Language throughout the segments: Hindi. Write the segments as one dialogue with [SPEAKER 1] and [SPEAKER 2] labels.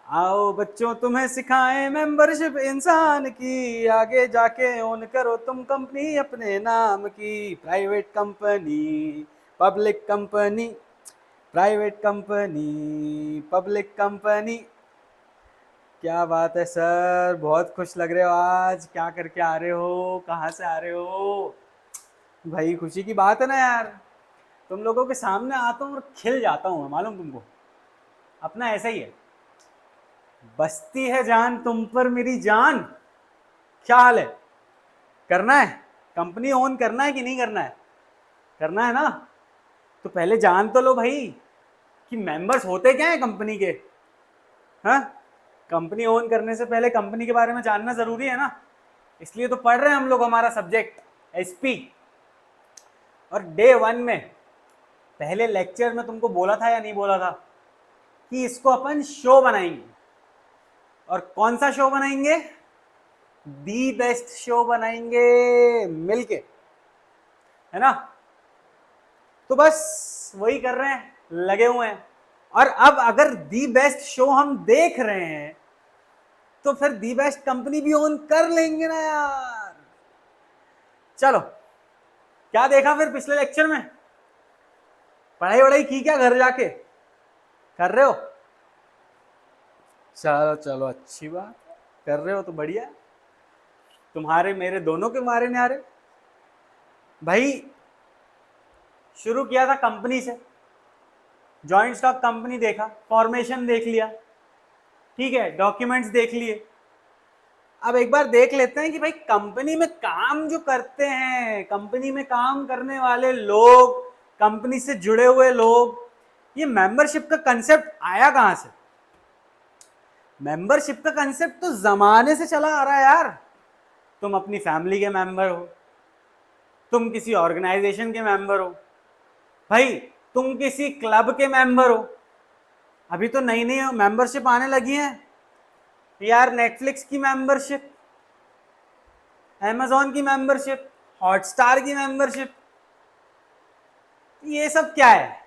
[SPEAKER 1] आओ बच्चों तुम्हें सिखाएं मेंबरशिप इंसान की, आगे जाके ओन करो तुम कंपनी अपने नाम की। Private company, public company, private company, public company. क्या बात है सर, बहुत खुश लग रहे हो आज। क्या करके आ रहे हो, कहाँ से आ रहे हो? भाई खुशी की बात है ना यार। तुम लोगों के सामने आता हूँ और खिल जाता हूँ, मालूम तुमको। अपना ऐसा ही है, बसती है जान तुम पर मेरी जान। क्या हाल है? करना है, कंपनी ओन करना है कि नहीं करना है? करना है ना? तो पहले जान तो लो भाई कि मेंबर्स होते क्या है कंपनी के। हाँ, कंपनी ओन करने से पहले कंपनी के बारे में जानना जरूरी है ना। इसलिए तो पढ़ रहे हैं हम लोग हमारा सब्जेक्ट एसपी। और डे 1 में पहले लेक्चर में तुमको बोला था या नहीं बोला था कि इसको अपन शो बनाएंगे। और कौन सा शो बनाएंगे? दी बेस्ट शो बनाएंगे मिलके, है ना? तो बस वही कर रहे हैं, लगे हुए हैं। और अब अगर दी बेस्ट शो हम देख रहे हैं तो फिर दी बेस्ट कंपनी भी ओन कर लेंगे ना यार। चलो, क्या देखा फिर पिछले लेक्चर में? पढ़ाई वढ़ाई की क्या घर जाके? कर रहे हो? चलो चलो, अच्छी बात। कर रहे हो तो बढ़िया। तुम्हारे मेरे दोनों के मारे न्यारे। भाई शुरू किया था कंपनी से, जॉइंट स्टॉक कंपनी देखा, फॉर्मेशन देख लिया, ठीक है, डॉक्यूमेंट्स देख लिए। अब एक बार देख लेते हैं कि भाई कंपनी में काम जो करते हैं, कंपनी में काम करने वाले लोग, कंपनी से जुड़े हुए लोग, ये मेंबरशिप का कंसेप्ट आया कहां से? मेंबरशिप का कंसेप्ट तो जमाने से चला आ रहा है यार। तुम अपनी फैमिली के मेंबर हो, तुम किसी ऑर्गेनाइजेशन के मेंबर हो, भाई तुम किसी क्लब के मेंबर हो। अभी तो नई नई मेंबरशिप आने लगी है यार, नेटफ्लिक्स की मेंबरशिप, अमेजॉन की मेंबरशिप, हॉटस्टार की मेंबरशिप। ये सब क्या है?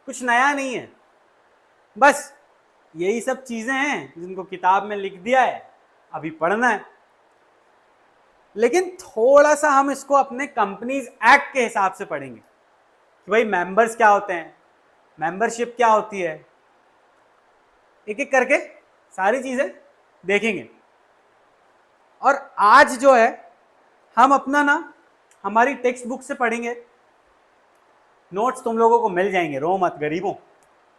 [SPEAKER 1] कुछ नया नहीं है, बस यही सब चीजें हैं जिनको किताब में लिख दिया है, अभी पढ़ना है। लेकिन थोड़ा सा हम इसको अपने कंपनीज एक्ट के हिसाब से पढ़ेंगे कि भाई मेंबर्स क्या होते हैं, मेंबरशिप क्या होती है, एक एक करके सारी चीजें देखेंगे। और आज जो है हम अपना ना हमारी टेक्स्ट बुक से पढ़ेंगे। नोट्स तुम लोगों को मिल जाएंगे, रो मत गरीबों।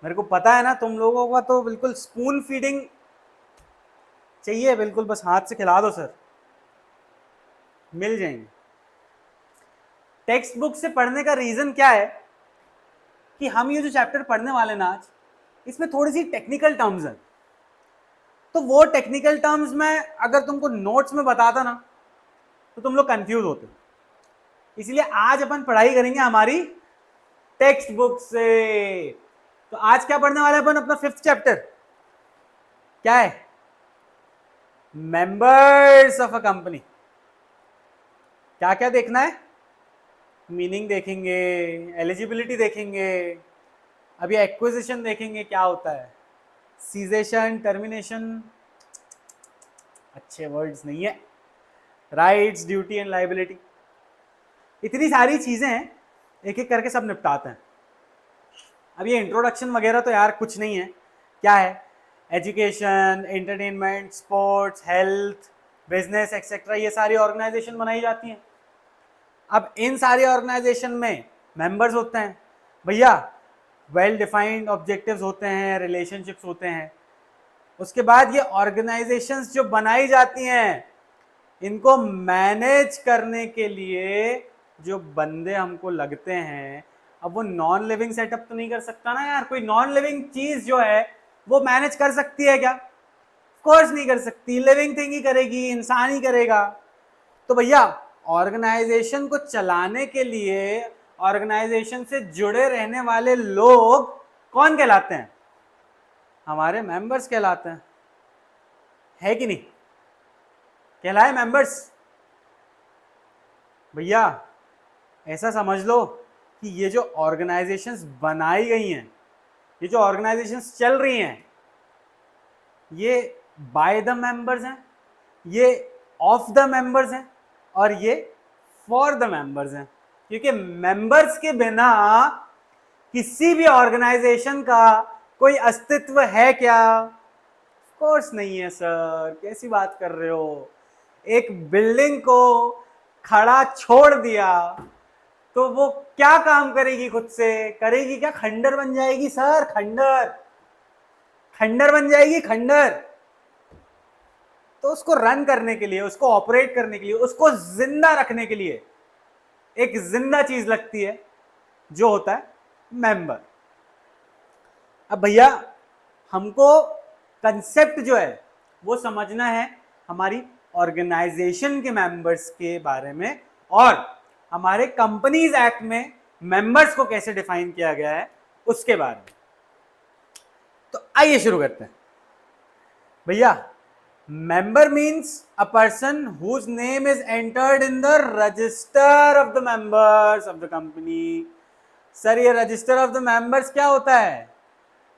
[SPEAKER 1] मेरे को पता है ना तुम लोगों का तो बिल्कुल स्पून फीडिंग चाहिए, बिल्कुल बस हाथ से खिला दो सर, मिल जाएंगे। टेक्स्ट बुक से पढ़ने का रीजन क्या है कि हम ये जो चैप्टर पढ़ने वाले ना आज, इसमें थोड़ी सी टेक्निकल टर्म्स हैं। तो वो टेक्निकल टर्म्स में अगर तुमको नोट्स में बताता ना तो तुम लोग कंफ्यूज होते। इसलिए आज अपन पढ़ाई करेंगे हमारी टेक्स्ट बुक से। तो आज क्या पढ़ने वाले अपन? अपना 5th चैप्टर क्या है? Members of a company. क्या क्या देखना है? मीनिंग देखेंगे, एलिजिबिलिटी देखेंगे, अभी एक्विजिशन देखेंगे क्या होता है, सीजेशन, टर्मिनेशन, अच्छे वर्ड्स नहीं है, राइट्स, ड्यूटी एंड लाइबिलिटी। इतनी सारी चीजें हैं, एक एक करके सब निपटाते हैं। अब ये इंट्रोडक्शन वगैरह तो यार कुछ नहीं है। क्या है? Education, entertainment, sports, health, business etcetera, ये सारी ऑर्गेनाइजेशन बनाई जाती हैं। अब इन सारी ऑर्गेनाइजेशन में मेंबर्स होते हैं भैया, वेल डिफाइंड ऑब्जेक्टिव्स होते हैं, रिलेशनशिप्स होते हैं। उसके बाद ये ऑर्गेनाइजेशंस जो बनाई जाती हैं, इनको मैनेज करने के लिए जो बंदे हमको लगते हैं, अब वो नॉन लिविंग सेटअप तो नहीं कर सकता ना यार। कोई नॉन लिविंग चीज जो है वो मैनेज कर सकती है क्या? कोर्स नहीं कर सकती, लिविंग थिंग ही करेगी, इंसान ही करेगा। तो भैया ऑर्गेनाइजेशन को चलाने के लिए ऑर्गेनाइजेशन से जुड़े रहने वाले लोग कौन कहलाते हैं? हमारे मेंबर्स कहलाते हैं, है कि नहीं? कहलाए मेंबर्स। भैया ऐसा समझ लो कि ये जो ऑर्गेनाइजेशंस बनाई गई हैं, ये जो ऑर्गेनाइजेशंस चल रही हैं, ये बाय द मेंबर्स हैं, ये ऑफ द मेंबर्स हैं, और ये फॉर द मेंबर्स हैं। क्योंकि मेंबर्स के बिना किसी भी ऑर्गेनाइजेशन का कोई अस्तित्व है क्या? ऑफ कोर्स नहीं है सर, कैसी बात कर रहे हो? एक बिल्डिंग को खड़ा छोड़ दिया तो वो क्या काम करेगी? खुद से करेगी क्या? खंडर बन जाएगी सर, खंडर, खंडर बन जाएगी, खंडर। तो उसको रन करने के लिए, उसको ऑपरेट करने के लिए, उसको जिंदा रखने के लिए एक जिंदा चीज लगती है जो होता है मेंबर। अब भैया हमको कंसेप्ट जो है वो समझना है हमारी ऑर्गेनाइजेशन के मेंबर्स के बारे में, और हमारे कंपनीज एक्ट में मेंबर्स को कैसे डिफाइन किया गया है उसके बारे में। तो आइए शुरू करते हैं। भैया member means a person whose name is entered in the register of the members of the company। Sir ये रजिस्टर ऑफ द मेंबर्स क्या होता है?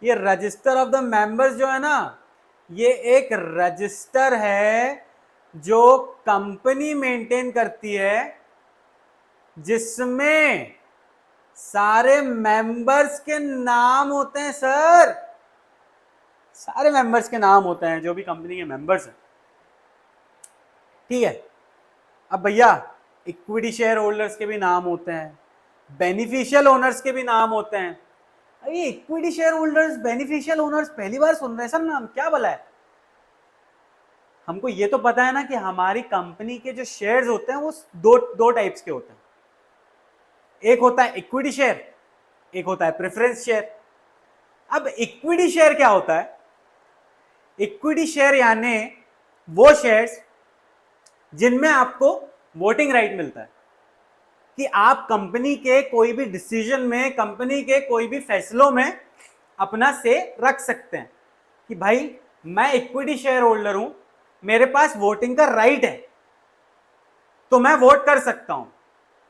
[SPEAKER 1] ये रजिस्टर ऑफ द मेंबर्स जो है ना, ये एक रजिस्टर है जो कंपनी मेंटेन करती है, जिसमें सारे मेंबर्स के नाम होते हैं सर, सारे मेंबर्स के नाम होते हैं जो भी कंपनी के मेंबर्स हैं। ठीक है। अब भैया इक्विटी शेयर होल्डर्स के भी नाम होते हैं, बेनिफिशियल ओनर्स के भी नाम होते हैं। अरे equity share holders, beneficial owners, पहली बार सुन रहे हैं सर नाम, क्या भला है? हमको ये तो पता है ना कि हमारी कंपनी के जो शेयर्स होते हैं वो दो टाइप्स के होते हैं। एक होता है इक्विटी शेयर, एक होता है प्रेफरेंस शेयर। अब इक्विटी शेयर क्या होता है? इक्विटी शेयर यानी वो शेयर्स जिनमें आपको वोटिंग राइट मिलता है, कि आप कंपनी के कोई भी डिसीजन में, कंपनी के कोई भी फैसलों में अपना से रख सकते हैं कि भाई मैं इक्विटी शेयर होल्डर हूं, मेरे पास वोटिंग का राइट है, तो मैं वोट कर सकता हूं।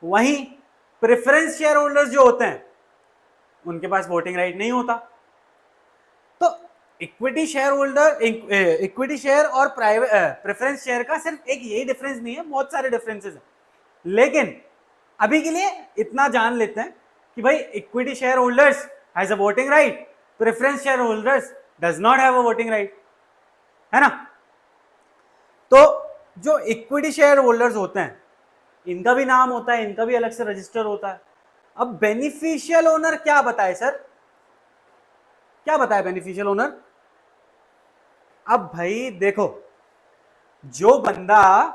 [SPEAKER 1] वहीं प्रेफरेंस शेयर होल्डर्स जो होते हैं उनके पास वोटिंग राइट नहीं होता। तो equity share holder, equity share और प्राइवेट प्रेफरेंस शेयर का सिर्फ एक यही डिफरेंस नहीं है, बहुत सारे डिफरेंसेस हैं। लेकिन अभी के लिए इतना जान लेते हैं कि भाई equity share holders has a voting right, preference share holders does not have a voting right, है ना? तो जो इक्विटी शेयर होल्डर्स होते हैं इनका भी नाम होता है, इनका भी अलग से रजिस्टर होता है। अब बेनिफिशियल ओनर क्या बताए सर? क्या बताए बेनिफिशियल ओनर? अब भाई देखो, जो बंदा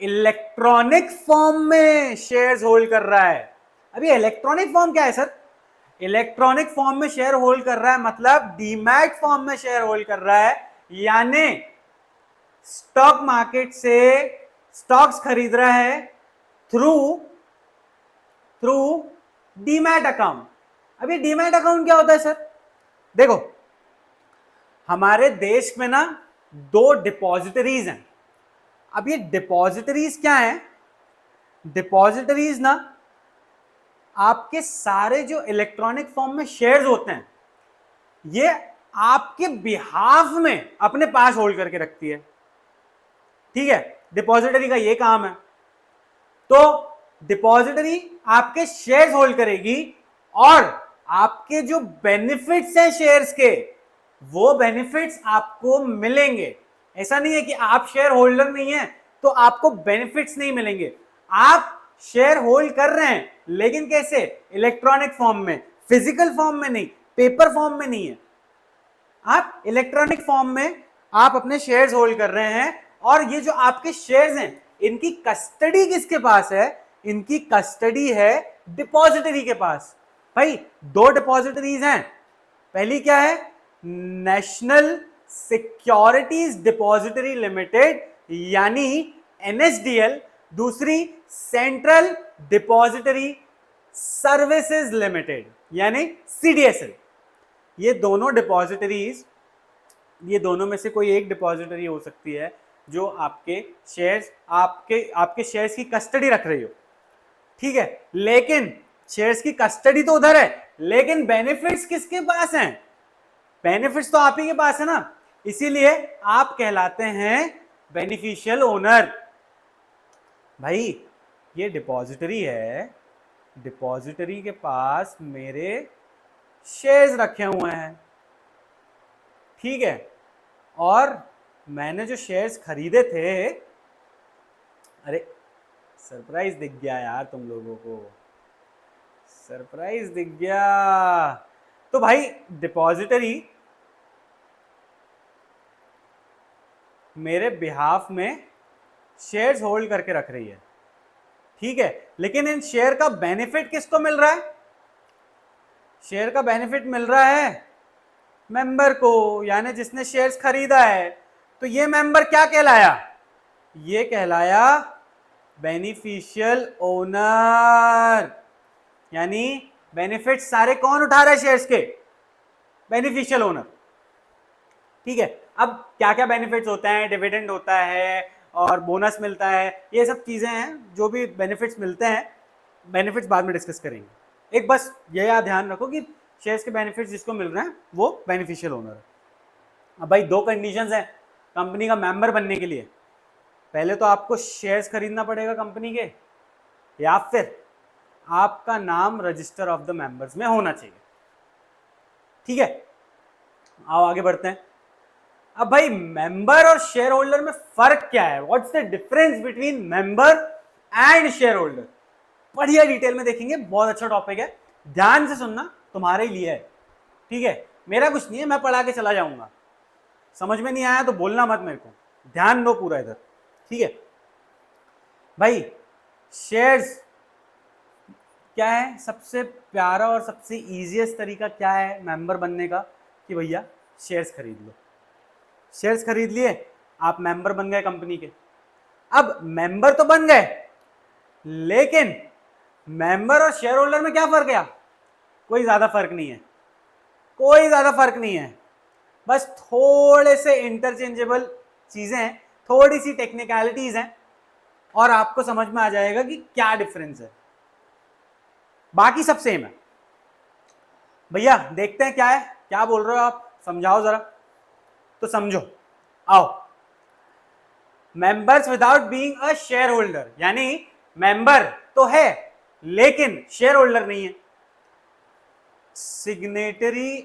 [SPEAKER 1] इलेक्ट्रॉनिक फॉर्म में शेयर्स होल्ड कर रहा है, अभी इलेक्ट्रॉनिक फॉर्म क्या है सर? इलेक्ट्रॉनिक फॉर्म में शेयर होल्ड कर रहा है मतलब डीमैट फॉर्म में शेयर होल्ड कर रहा है, यानी स्टॉक मार्केट से स्टॉक्स खरीद रहा है थ्रू डीमैट अकाउंट। अभी डीमैट अकाउंट क्या होता है सर? देखो हमारे देश में ना दो डिपॉजिटरीज हैं। अब ये डिपॉजिटरीज क्या हैं? डिपॉजिटरीज ना आपके सारे जो इलेक्ट्रॉनिक फॉर्म में शेयर्स होते हैं ये आपके बिहाफ में अपने पास होल्ड करके रखती है। ठीक है, डिपॉजिटरी का ये काम है। तो डिपॉजिटरी आपके शेयर्स होल्ड करेगी और आपके जो बेनिफिट्स हैं शेयर्स के, वो बेनिफिट्स आपको मिलेंगे। ऐसा नहीं है कि आप शेयर होल्डर नहीं है तो आपको बेनिफिट्स नहीं मिलेंगे। आप शेयर होल्ड कर रहे हैं लेकिन कैसे? इलेक्ट्रॉनिक फॉर्म में, फिजिकल फॉर्म में नहीं, पेपर फॉर्म में नहीं है। आप इलेक्ट्रॉनिक फॉर्म में आप अपने शेयर्स होल्ड कर रहे हैं और ये जो आपके शेयर्स हैं इनकी कस्टडी किसके पास है? इनकी कस्टडी है डिपॉजिटरी के पास। भाई दो डिपॉजिटरीज हैं, पहली क्या है? नेशनल सिक्योरिटीज डिपॉजिटरी लिमिटेड यानी एनएसडीएल, दूसरी सेंट्रल डिपॉजिटरी सर्विसेज लिमिटेड यानी सीडीएसएल। ये दोनों डिपॉजिटरीज, ये दोनों में से कोई एक डिपॉजिटरी हो सकती है जो आपके शेयर्स, आपके शेयर्स की कस्टडी रख रही हो। ठीक है, लेकिन शेयर्स की कस्टडी तो उधर है, लेकिन बेनिफिट्स किसके पास हैं? बेनिफिट्स तो आप ही के पास है ना। इसीलिए आप कहलाते हैं बेनिफिशियल ओनर। भाई ये डिपॉजिटरी है, डिपॉजिटरी के पास मेरे शेयर्स रखे हुए हैं, ठीक है, और मैंने जो शेयर्स खरीदे थे, अरे सरप्राइज दिख गया यार तुम लोगों को, सरप्राइज दिख गया। तो भाई डिपॉजिटरी मेरे बिहाफ में शेयर्स होल्ड करके रख रही है, ठीक है, लेकिन इन शेयर का बेनिफिट किसको मिल रहा है? शेयर का बेनिफिट मिल रहा है मेंबर को, यानी जिसने शेयर्स खरीदा है। तो ये मेंबर क्या कहलाया? ये कहलाया बेनिफिशियल ओनर। यानी बेनिफिट सारे कौन उठा रहे हैं शेयर्स के? बेनिफिशियल ओनर, ठीक है। अब क्या क्या बेनिफिट्स होते हैं? डिविडेंड होता है और बोनस मिलता है, ये सब चीजें हैं जो भी बेनिफिट्स मिलते हैं। बेनिफिट्स बाद में डिस्कस करेंगे। एक बस ये याद ध्यान रखो कि शेयर्स के बेनिफिट्स जिसको मिल रहे हैं वो बेनिफिशियल ओनर है। अब भाई दो कंडीशंस हैं कंपनी का मेंबर बनने के लिए। पहले तो आपको शेयर्स खरीदना पड़ेगा कंपनी के, या फिर आपका नाम रजिस्टर ऑफ द मेंबर्स में होना चाहिए, ठीक है। आओ आगे बढ़ते हैं। अब भाई मेंबर और शेयर होल्डर में फर्क क्या है? What's the difference between member and share holder? बढ़िया डिटेल में देखेंगे, बहुत अच्छा टॉपिक है, ध्यान से सुनना, तुम्हारे लिए है, ठीक है। मेरा कुछ नहीं है, मैं पढ़ा के चला जाऊंगा, समझ में नहीं आया तो बोलना मत मेरे को, ध्यान दो पूरा इधर, ठीक है। भाई शेयर्स क्या है? सबसे प्यारा और सबसे इजीएस्ट तरीका क्या है मेंबर बनने का? कि भैया शेयर्स खरीद लो। शेयर्स खरीद लिए, आप मेंबर बन गए कंपनी के। अब मेंबर तो बन गए, लेकिन मेंबर और शेयर होल्डर में क्या फर्क है? कोई ज्यादा फर्क नहीं है, कोई ज्यादा फर्क नहीं है, बस थोड़े से इंटरचेंजेबल चीजें हैं, थोड़ी सी टेक्निकलिटीज हैं, और आपको समझ में आ जाएगा कि क्या डिफरेंस है, बाकी सब सेम है। भैया देखते हैं क्या है, क्या बोल रहे हो आप, समझाओ जरा। तो समझो, आओ। Members without being a shareholder, यानी मेंबर तो है लेकिन शेयर होल्डर नहीं है। Signatory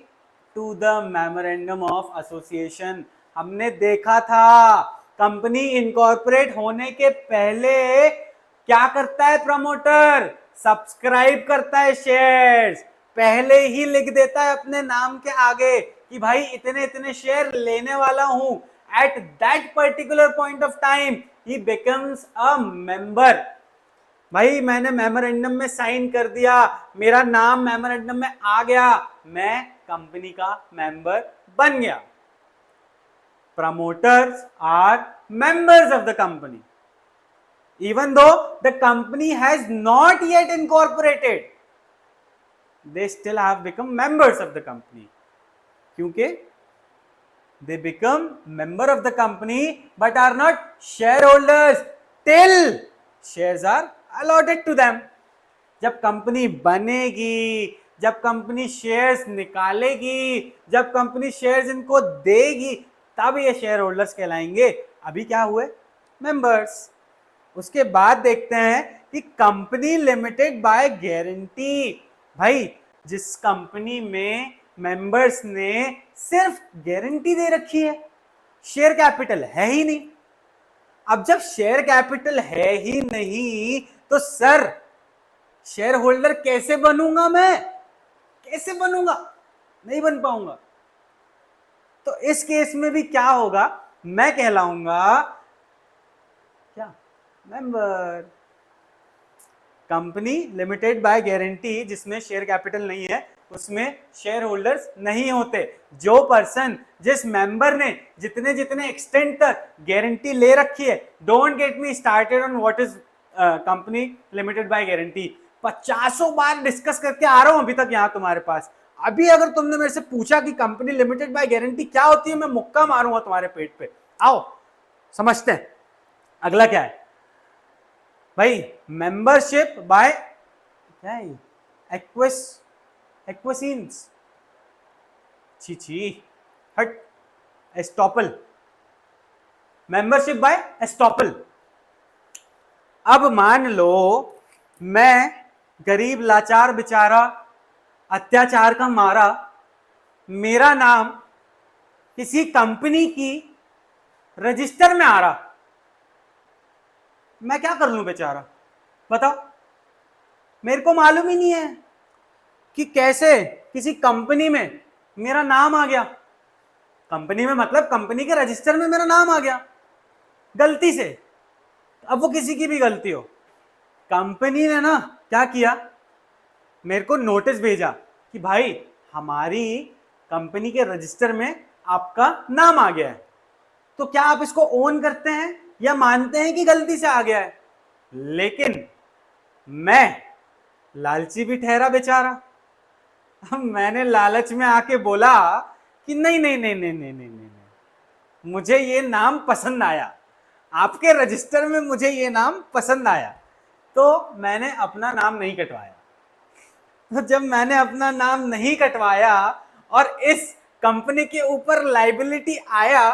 [SPEAKER 1] to the memorandum of association, हमने देखा था कंपनी इनकॉर्पोरेट होने के पहले क्या करता है प्रमोटर? सब्सक्राइब करता है शेयर्स, पहले ही लिख देता है अपने नाम के आगे कि भाई इतने इतने शेयर लेने वाला हूं। At that particular point of time he becomes a member. भाई मैंने मेमोरेंडम में साइन कर दिया, मेरा नाम मेमोरेंडम में आ गया, मैं कंपनी का मेंबर बन गया। Promoters are members of the company. Even though the company has not yet incorporated, they still have become members of the company. क्योंकि they become member of the company but are not shareholders till shares are allotted to them. जब कंपनी बनेगी, जब कंपनी शेयर्स निकालेगी, जब कंपनी शेयर्स इनको देगी, तब ये शेयर होल्डर्स कहलाएंगे। अभी क्या हुए? मेंबर्स। उसके बाद देखते हैं कि कंपनी लिमिटेड बाय गारंटी। भाई जिस कंपनी में मेंबर्स ने सिर्फ गारंटी दे रखी है, शेयर कैपिटल है ही नहीं। अब जब शेयर कैपिटल है ही नहीं तो सर शेयर होल्डर कैसे बनूंगा? मैं कैसे बनूंगा? नहीं बन पाऊंगा। तो इस केस में भी क्या होगा? मैं कहलाऊंगा क्या? Member. Company limited by guarantee जिसमें शेयर कैपिटल नहीं है, उसमें शेयर होल्डर्स नहीं होते। जो पर्सन, जिस मेंबर ने जितने जितने एक्सटेंट तक गारंटी ले रखी है, don't get me started on what is company limited by guarantee. 50 bar discuss करके आ रहा हूं अभी तक यहां तुम्हारे पास। अभी अगर तुमने मेरे से पूछा कि कंपनी लिमिटेड बाय गारंटी क्या होती है, मैं मुक्का मारूंगा तुम्हारे पेट पे। आओ समझते हैं अगला क्या है। भाई मेंबरशिप बाय क्या है? एक्वेसिन्स। छी छी हट। Estoppel, membership by estoppel. अब मान लो मैं गरीब लाचार बेचारा अत्याचार का मारा, मेरा नाम किसी कंपनी की रजिस्टर में आ रहा, मैं क्या कर लूं बेचारा, बताओ। मेरे को मालूम ही नहीं है कि कैसे किसी कंपनी में मेरा नाम आ गया। कंपनी में मतलब कंपनी के रजिस्टर में मेरा नाम आ गया गलती से। अब वो किसी की भी गलती हो, कंपनी ने ना क्या किया, मेरे को नोटिस भेजा कि भाई हमारी कंपनी के रजिस्टर में आपका नाम आ गया है। तो क्या आप इसको ओन करते हैं या मानते हैं कि गलती से आ गया है? लेकिन मैं लालची भी ठहरा बेचारा। अब मैंने लालच में आके बोला कि नहीं नहीं नहीं नहीं नहीं नहीं नहीं, नहीं। मुझे ये नाम पसंद आया, आपके रजिस्टर में मुझे ये नाम पसंद आया, तो मैंने अपना नाम नहीं कटवाया। तो जब मैंने अपना नाम नहीं कटवाया और इस कंपनी के ऊपर लाइबिलिटी आया,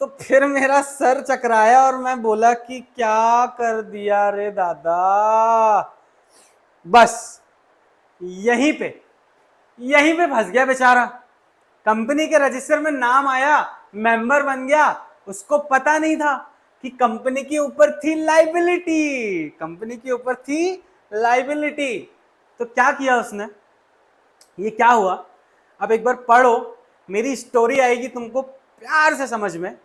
[SPEAKER 1] तो फिर मेरा सर चकराया और मैं बोला कि क्या कर दिया रे दादा। बस यहीं पे फंस गया बेचारा। कंपनी के रजिस्टर में नाम आया, मेंबर बन गया, उसको पता नहीं था कि कंपनी के ऊपर थी लाइबिलिटी, कंपनी के ऊपर थी लाइबिलिटी। तो क्या किया उसने, ये क्या हुआ, अब एक बार पढ़ो, मेरी स्टोरी आएगी तुमको प्यार से समझ में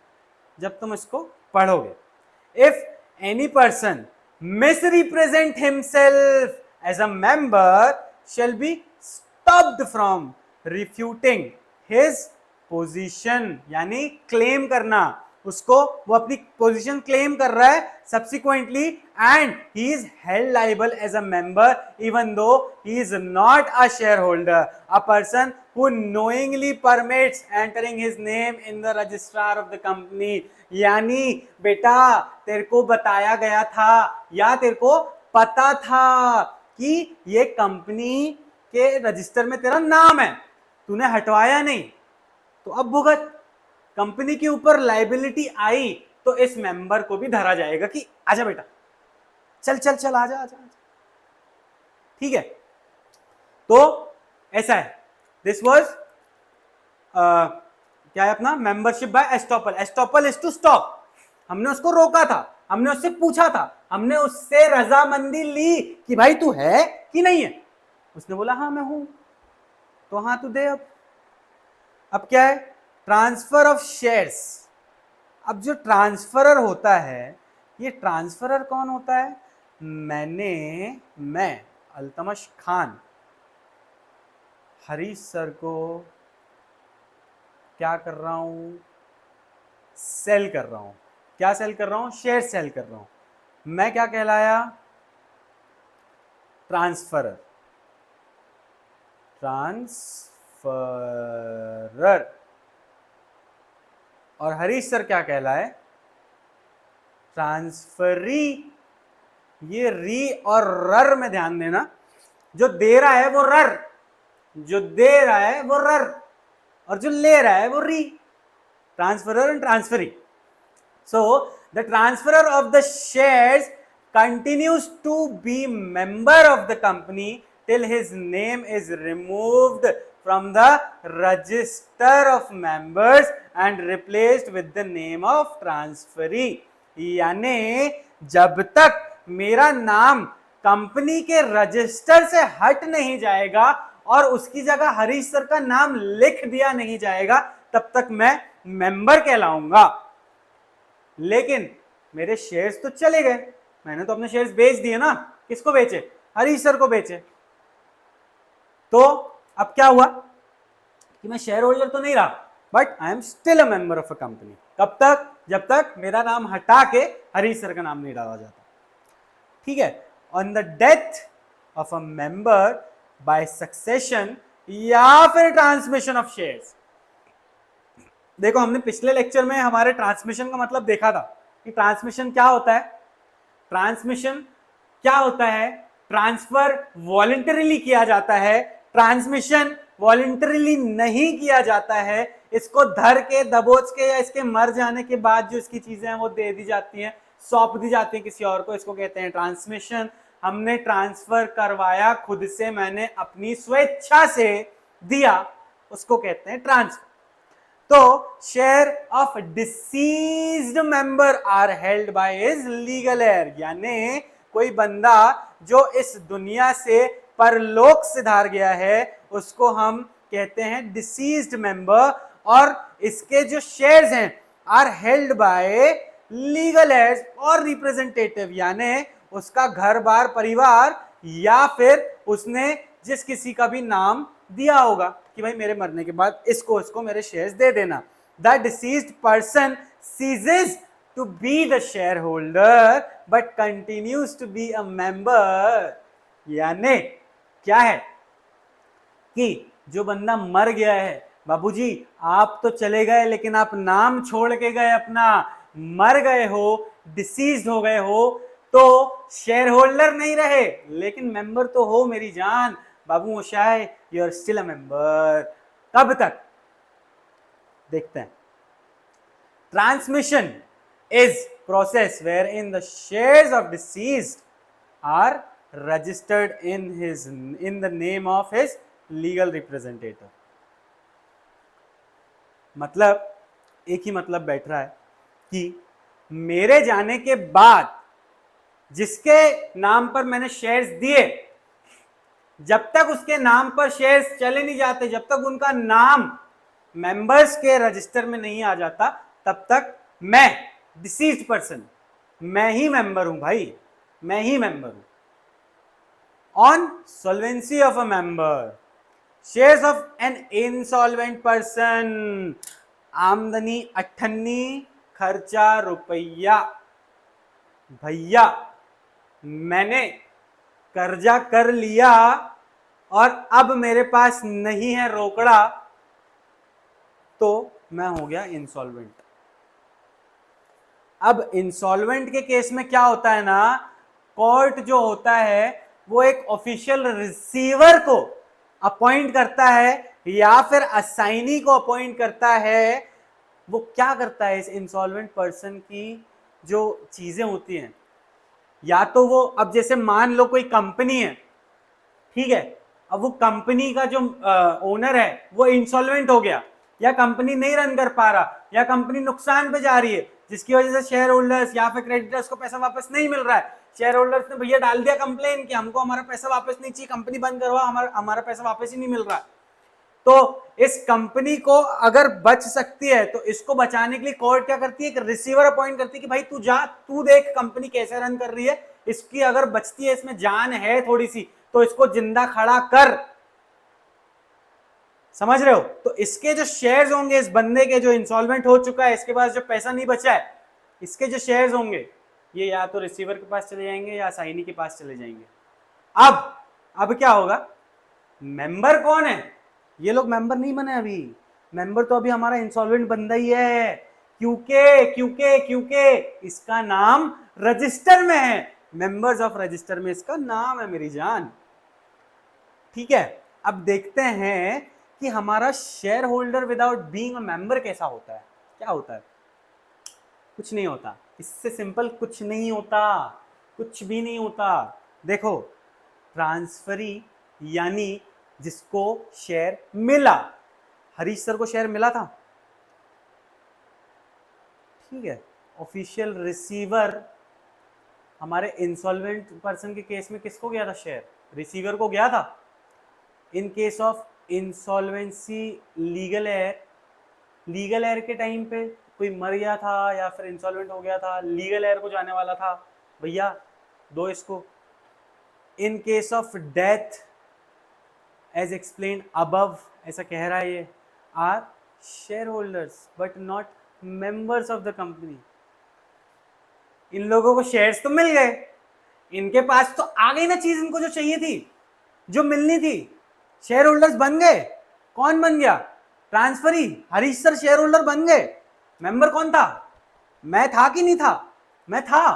[SPEAKER 1] जब तुम इसको पढ़ोगे। If any person misrepresent himself as a member shall be stopped from refuting his position, यानी क्लेम करना, उसको वो अपनी पोजीशन क्लेम कर रहा है subsequently, and he is held liable as a member even though he is not a shareholder. A person who knowingly permits entering his name in the registrar of the company, यानी बेटा तेरे को बताया गया था या तेरे को पता था कि ये कंपनी के रजिस्टर में तेरा नाम है, तूने हटवाया नहीं, तो अब भुगत। कंपनी के ऊपर लाइबिलिटी आई तो इस मेंबर को भी धरा जाएगा कि आजा बेटा, चल चल चल आजा आजा, ठीक है। तो ऐसा है, दिस वाज क्या है अपना, membership by estoppel. Estoppel is to stop, हमने उसको रोका था, हमने उससे पूछा था, हमने उससे रजामंदी ली कि भाई तू है कि नहीं है, उसने बोला हाँ मैं हूं, तो हाँ तू दे। अब क्या है, ट्रांसफर ऑफ शेयर्स। अब जो ट्रांसफरर होता है, ये ट्रांसफरर कौन होता है, मैं अल्तमश खान हरीश सर को क्या कर रहा हूं, सेल कर रहा हूं। क्या सेल कर रहा हूं, शेयर सेल कर रहा हूं। मैं क्या कहलाया, ट्रांसफरर, ट्रांसफरर। और हरीश सर क्या कहलाए, ट्रांसफरी। ये री और रर में ध्यान देना, जो दे रहा है वो रर, जो दे रहा है वो रर, और जो ले रहा है वो री। Transferor and transferee. So the transferor of the shares continues to be member of the company till his name is removed from the register of members and replaced with the name of transferee। यानी जब तक मेरा नाम कंपनी के रजिस्टर से हट नहीं जाएगा और उसकी जगह हरीश सर का नाम लिख दिया नहीं जाएगा, तब तक मैं मेंबर कहलाऊंगा। लेकिन मेरे शेयर्स तो चले गए, मैंने तो अपने शेयर्स बेच दिए ना, किसको बेचे, हरीश सर को बेचे। तो अब क्या हुआ कि मैं शेयर होल्डर तो नहीं रहा, but I am still a member of a company. कब तक, जब तक मेरा नाम हटा के हरीश सर का नाम नहीं डाला जाता, ठीक है। On the death of a member by succession या फिर ट्रांसमिशन ऑफ शेयर्स। देखो हमने पिछले लेक्चर में हमारे ट्रांसमिशन का मतलब देखा था कि ट्रांसमिशन क्या होता है। ट्रांसमिशन क्या होता है, ट्रांसफर वॉलंटरीली किया जाता है, ट्रांसमिशन वॉलंटरीली नहीं किया जाता है। इसको धर के दबोच के या इसके मर जाने के बाद जो इसकी चीजें हैं वो दे दी जाती हैं, सौंप दी जाती हैं किसी और को, इसको कहते हैं ट्रांसमिशन। हमने ट्रांसफर करवाया खुद से, मैंने अपनी स्वेच्छा से दिया, उसको कहते हैं ट्रांसफर। तो share of deceased member are held by his legal heir, यानी कोई बंदा जो इस दुनिया से परलोक सिधार गया है उसको हम कहते हैं डिसीज्ड मेंबर, और इसके जो शेयर्स हैं are held by legal heirs और रिप्रेजेंटेटिव, यानी उसका घर बार परिवार या फिर उसने जिस किसी का भी नाम दिया होगा कि भाई मेरे मरने के बाद इसको मेरे शेयर्स दे देना। The deceased person ceases to be the shareholder but continues to be a member, यानी क्या है कि जो बंदा मर गया है, बाबूजी आप तो चले गए लेकिन आप नाम छोड़ के गए अपना, मर गए हो, डिसीज्ड हो गए हो, तो शेयर होल्डर नहीं रहे लेकिन मेंबर तो हो मेरी जान। बाबू मोशाय you are still a member. कब तक देखते हैं। Transmission is process wherein the shares of deceased are registered in the name of his legal representative. मतलब एक ही मतलब बैठ रहा है कि मेरे जाने के बाद जिसके नाम पर मैंने शेयर्स दिए, जब तक उसके नाम पर शेयर्स चले नहीं जाते, जब तक उनका नाम मेंबर्स के रजिस्टर में नहीं आ जाता, तब तक मैं डिसीज्ड पर्सन, मैं ही मेंबर हूं भाई, मैं ही मेंबर हूं। On solvency of a member, shares of an insolvent person, आमदनी 98, खर्चा रुपया। भैया मैंने कर्जा कर लिया और अब मेरे पास नहीं है रोकड़ा, तो मैं हो गया इंसॉल्वेंट। अब इंसॉल्वेंट के केस में क्या होता है ना, कोर्ट जो होता है वो एक ऑफिशियल रिसीवर को अपॉइंट करता है या फिर असाइनी को अपॉइंट करता है। वो क्या करता है, इस इंसॉल्वेंट पर्सन की जो चीजें होती हैं, या तो वो, अब जैसे मान लो कोई कंपनी है, ठीक है, अब वो कंपनी का जो ओनर है वो इंसॉल्वेंट हो गया, या कंपनी नहीं रन कर पा रहा, या कंपनी नुकसान पे जा रही है, जिसकी वजह से शेयर होल्डर्स या फिर क्रेडिटर्स को पैसा वापस नहीं मिल रहा है। शेयर होल्डर्स ने भैया डाल दिया कंप्लेन कि हमको हमारा पैसा वापस नहीं चाहिए, कंपनी बंद करवा, हमारा पैसा वापस ही नहीं मिल रहा। तो इस कंपनी को अगर बच सकती है तो इसको बचाने के लिए कोर्ट क्या करती है, एक रिसीवर अपॉइंट करती है कि भाई तू जा, तू देख कंपनी कैसे रन कर रही है, इसकी अगर बचती है, इसमें जान है थोड़ी सी, तो इसको जिंदा खड़ा कर। समझ रहे हो? तो इसके जो शेयर्स होंगे, इस बंदे के जो इंसॉल्वेंट हो चुका है, इसके पास जो पैसा नहीं बचा है, इसके जो शेयर्स होंगे ये या तो रिसीवर के पास चले जाएंगे या साइनी के पास चले जाएंगे। अब क्या होगा, मेंबर कौन है, ये लोग मेंबर नहीं बने अभी, मेंबर तो अभी हमारा इंसॉल्वेंट बंदा ही है, क्योंकि इसका नाम रजिस्टर में है, मेंबर्स ऑफ रजिस्टर में इसका नाम है मेरी जान। ठीक है, अब देखते हैं कि हमारा share holder without being a member कैसा होता है, क्या होता है। कुछ नहीं होता, इससे सिंपल कुछ नहीं होता, कुछ भी नहीं होता। देखो, ट्रांसफरी यानी जिसको शेयर मिला, हरीश सर को शेयर मिला था, ठीक है, ऑफिशियल रिसीवर हमारे इंसॉल्वेंट पर्सन के केस में किसको गया था शेयर, रिसीवर को गया था। इन case of insolvency legal air के टाइम पे कोई मर गया था या फिर इंसॉल्वेंट हो गया था, लीगल एयर को जाने वाला था, भैया दो इसको। In case of death as explain above, ऐसा कह रहा है ये, are shareholders but not members of the company. इन लोगों को शेयर्स तो मिल गए, इनके पास तो आ गई ना चीज इनको जो चाहिए थी, जो मिलनी थी, शेयर होल्डर्स बन गए। कौन बन गया, transferee, Harish sir share holder बन गए। मेंबर कौन था, मैं था कि नहीं था, मैं था,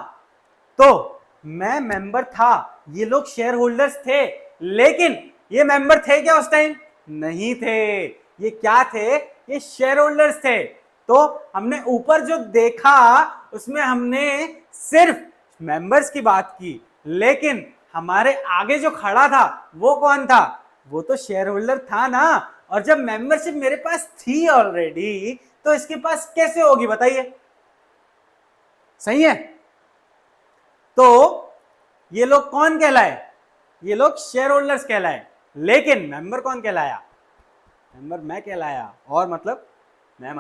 [SPEAKER 1] तो मैं मेंबर था, ये लोग शेयर होल्डर्स थे, लेकिन ये मेंबर थे क्या उस टाइम, नहीं थे। ये क्या थे, ये शेयर होल्डर्स थे। तो हमने ऊपर जो देखा उसमें हमने सिर्फ मेंबर्स की बात की, लेकिन हमारे आगे जो खड़ा था वो कौन था? वो तो शेयर होल्डर था ना। और जब मेंबरशिप मेरे पास थी ऑलरेडी, तो इसके पास कैसे होगी बताइए? सही है। तो ये लोग कौन कहलाए? ये लोग शेयर होल्डर्स कहलाए। लेकिन मेंबर कौन कहलाया? मेंबर मैं कहलाया। और मतलब मैं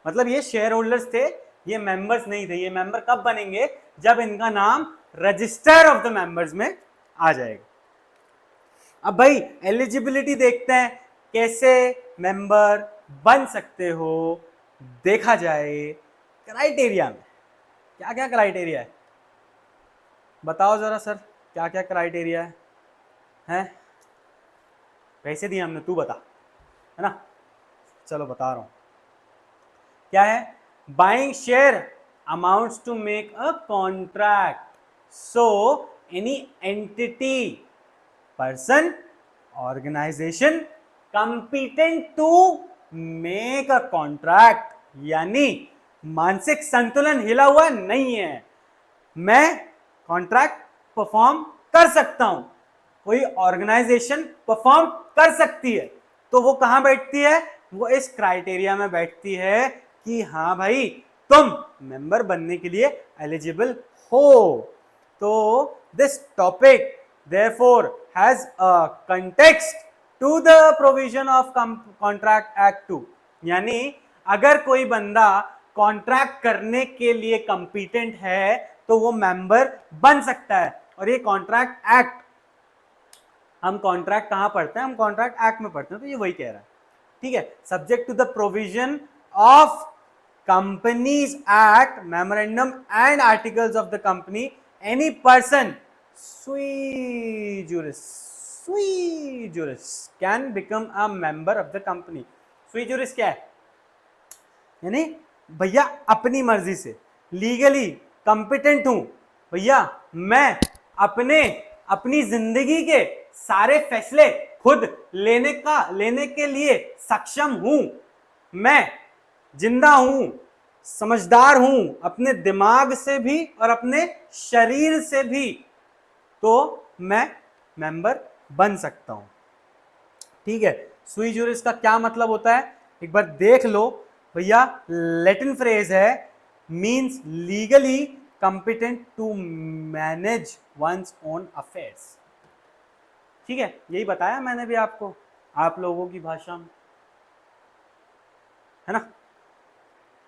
[SPEAKER 1] मतलब ये शेयर होल्डर्स थे, ये मेंबर्स नहीं थे। ये मेंबर कब बनेंगे? जब इनका नाम रजिस्टर ऑफ द मेंबर्स में आ जाएगा। अब भाई एलिजिबिलिटी देखते हैं, कैसे मेंबर बन सकते हो देखा जाए। क्राइटेरिया में क्या क्या क्राइटेरिया है बताओ जरा सर, क्या क्या क्राइटेरिया है? हैं? पैसे दिए हमने, तू बता, है ना? चलो बता रहा हूं क्या है। Buying share amounts to make a contract, so any entity, person, organisation competent to make a contract, यानी मानसिक संतुलन हिला हुआ नहीं है, मैं कॉन्ट्रैक्ट परफॉर्म कर सकता हूं, कोई ऑर्गेनाइजेशन परफॉर्म कर सकती है, तो वो कहां बैठती है? वो इस क्राइटेरिया में बैठती है कि हाँ भाई तुम मेंबर बनने के लिए एलिजिबल हो। तो this topic therefore has a context to the provision of contract act 2, यानी अगर कोई बंदा कॉन्ट्रैक्ट करने के लिए कंपिटेंट है तो वो मेंबर बन सकता है। और ये कॉन्ट्रैक्ट एक्ट, हम कॉन्ट्रैक्ट कहां पढ़ते हैं? हम कॉन्ट्रैक्ट एक्ट में पढ़ते हैं, तो ये वही कह रहा है। ठीक है, subject to the provision of companies act, memorandum and articles of the company, any person sui juris can become a member of the company। sui juris क्या है? यानी भैया अपनी मर्जी से, लीगली कंपिटेंट हूं भैया, मैं अपनी जिंदगी के सारे फैसले खुद लेने के लिए सक्षम हूं, मैं जिंदा हूं, समझदार हूं, अपने दिमाग से भी और अपने शरीर से भी, तो मैं मेंबर बन सकता हूं। ठीक है, सुई जुरिस का क्या मतलब होता है एक बार देख लो भैया। लैटिन फ्रेज है, means legally competent to manage one's own affairs. ठीक है, यही बताया मैंने भी आपको, आप लोगों की भाषा में, है ना?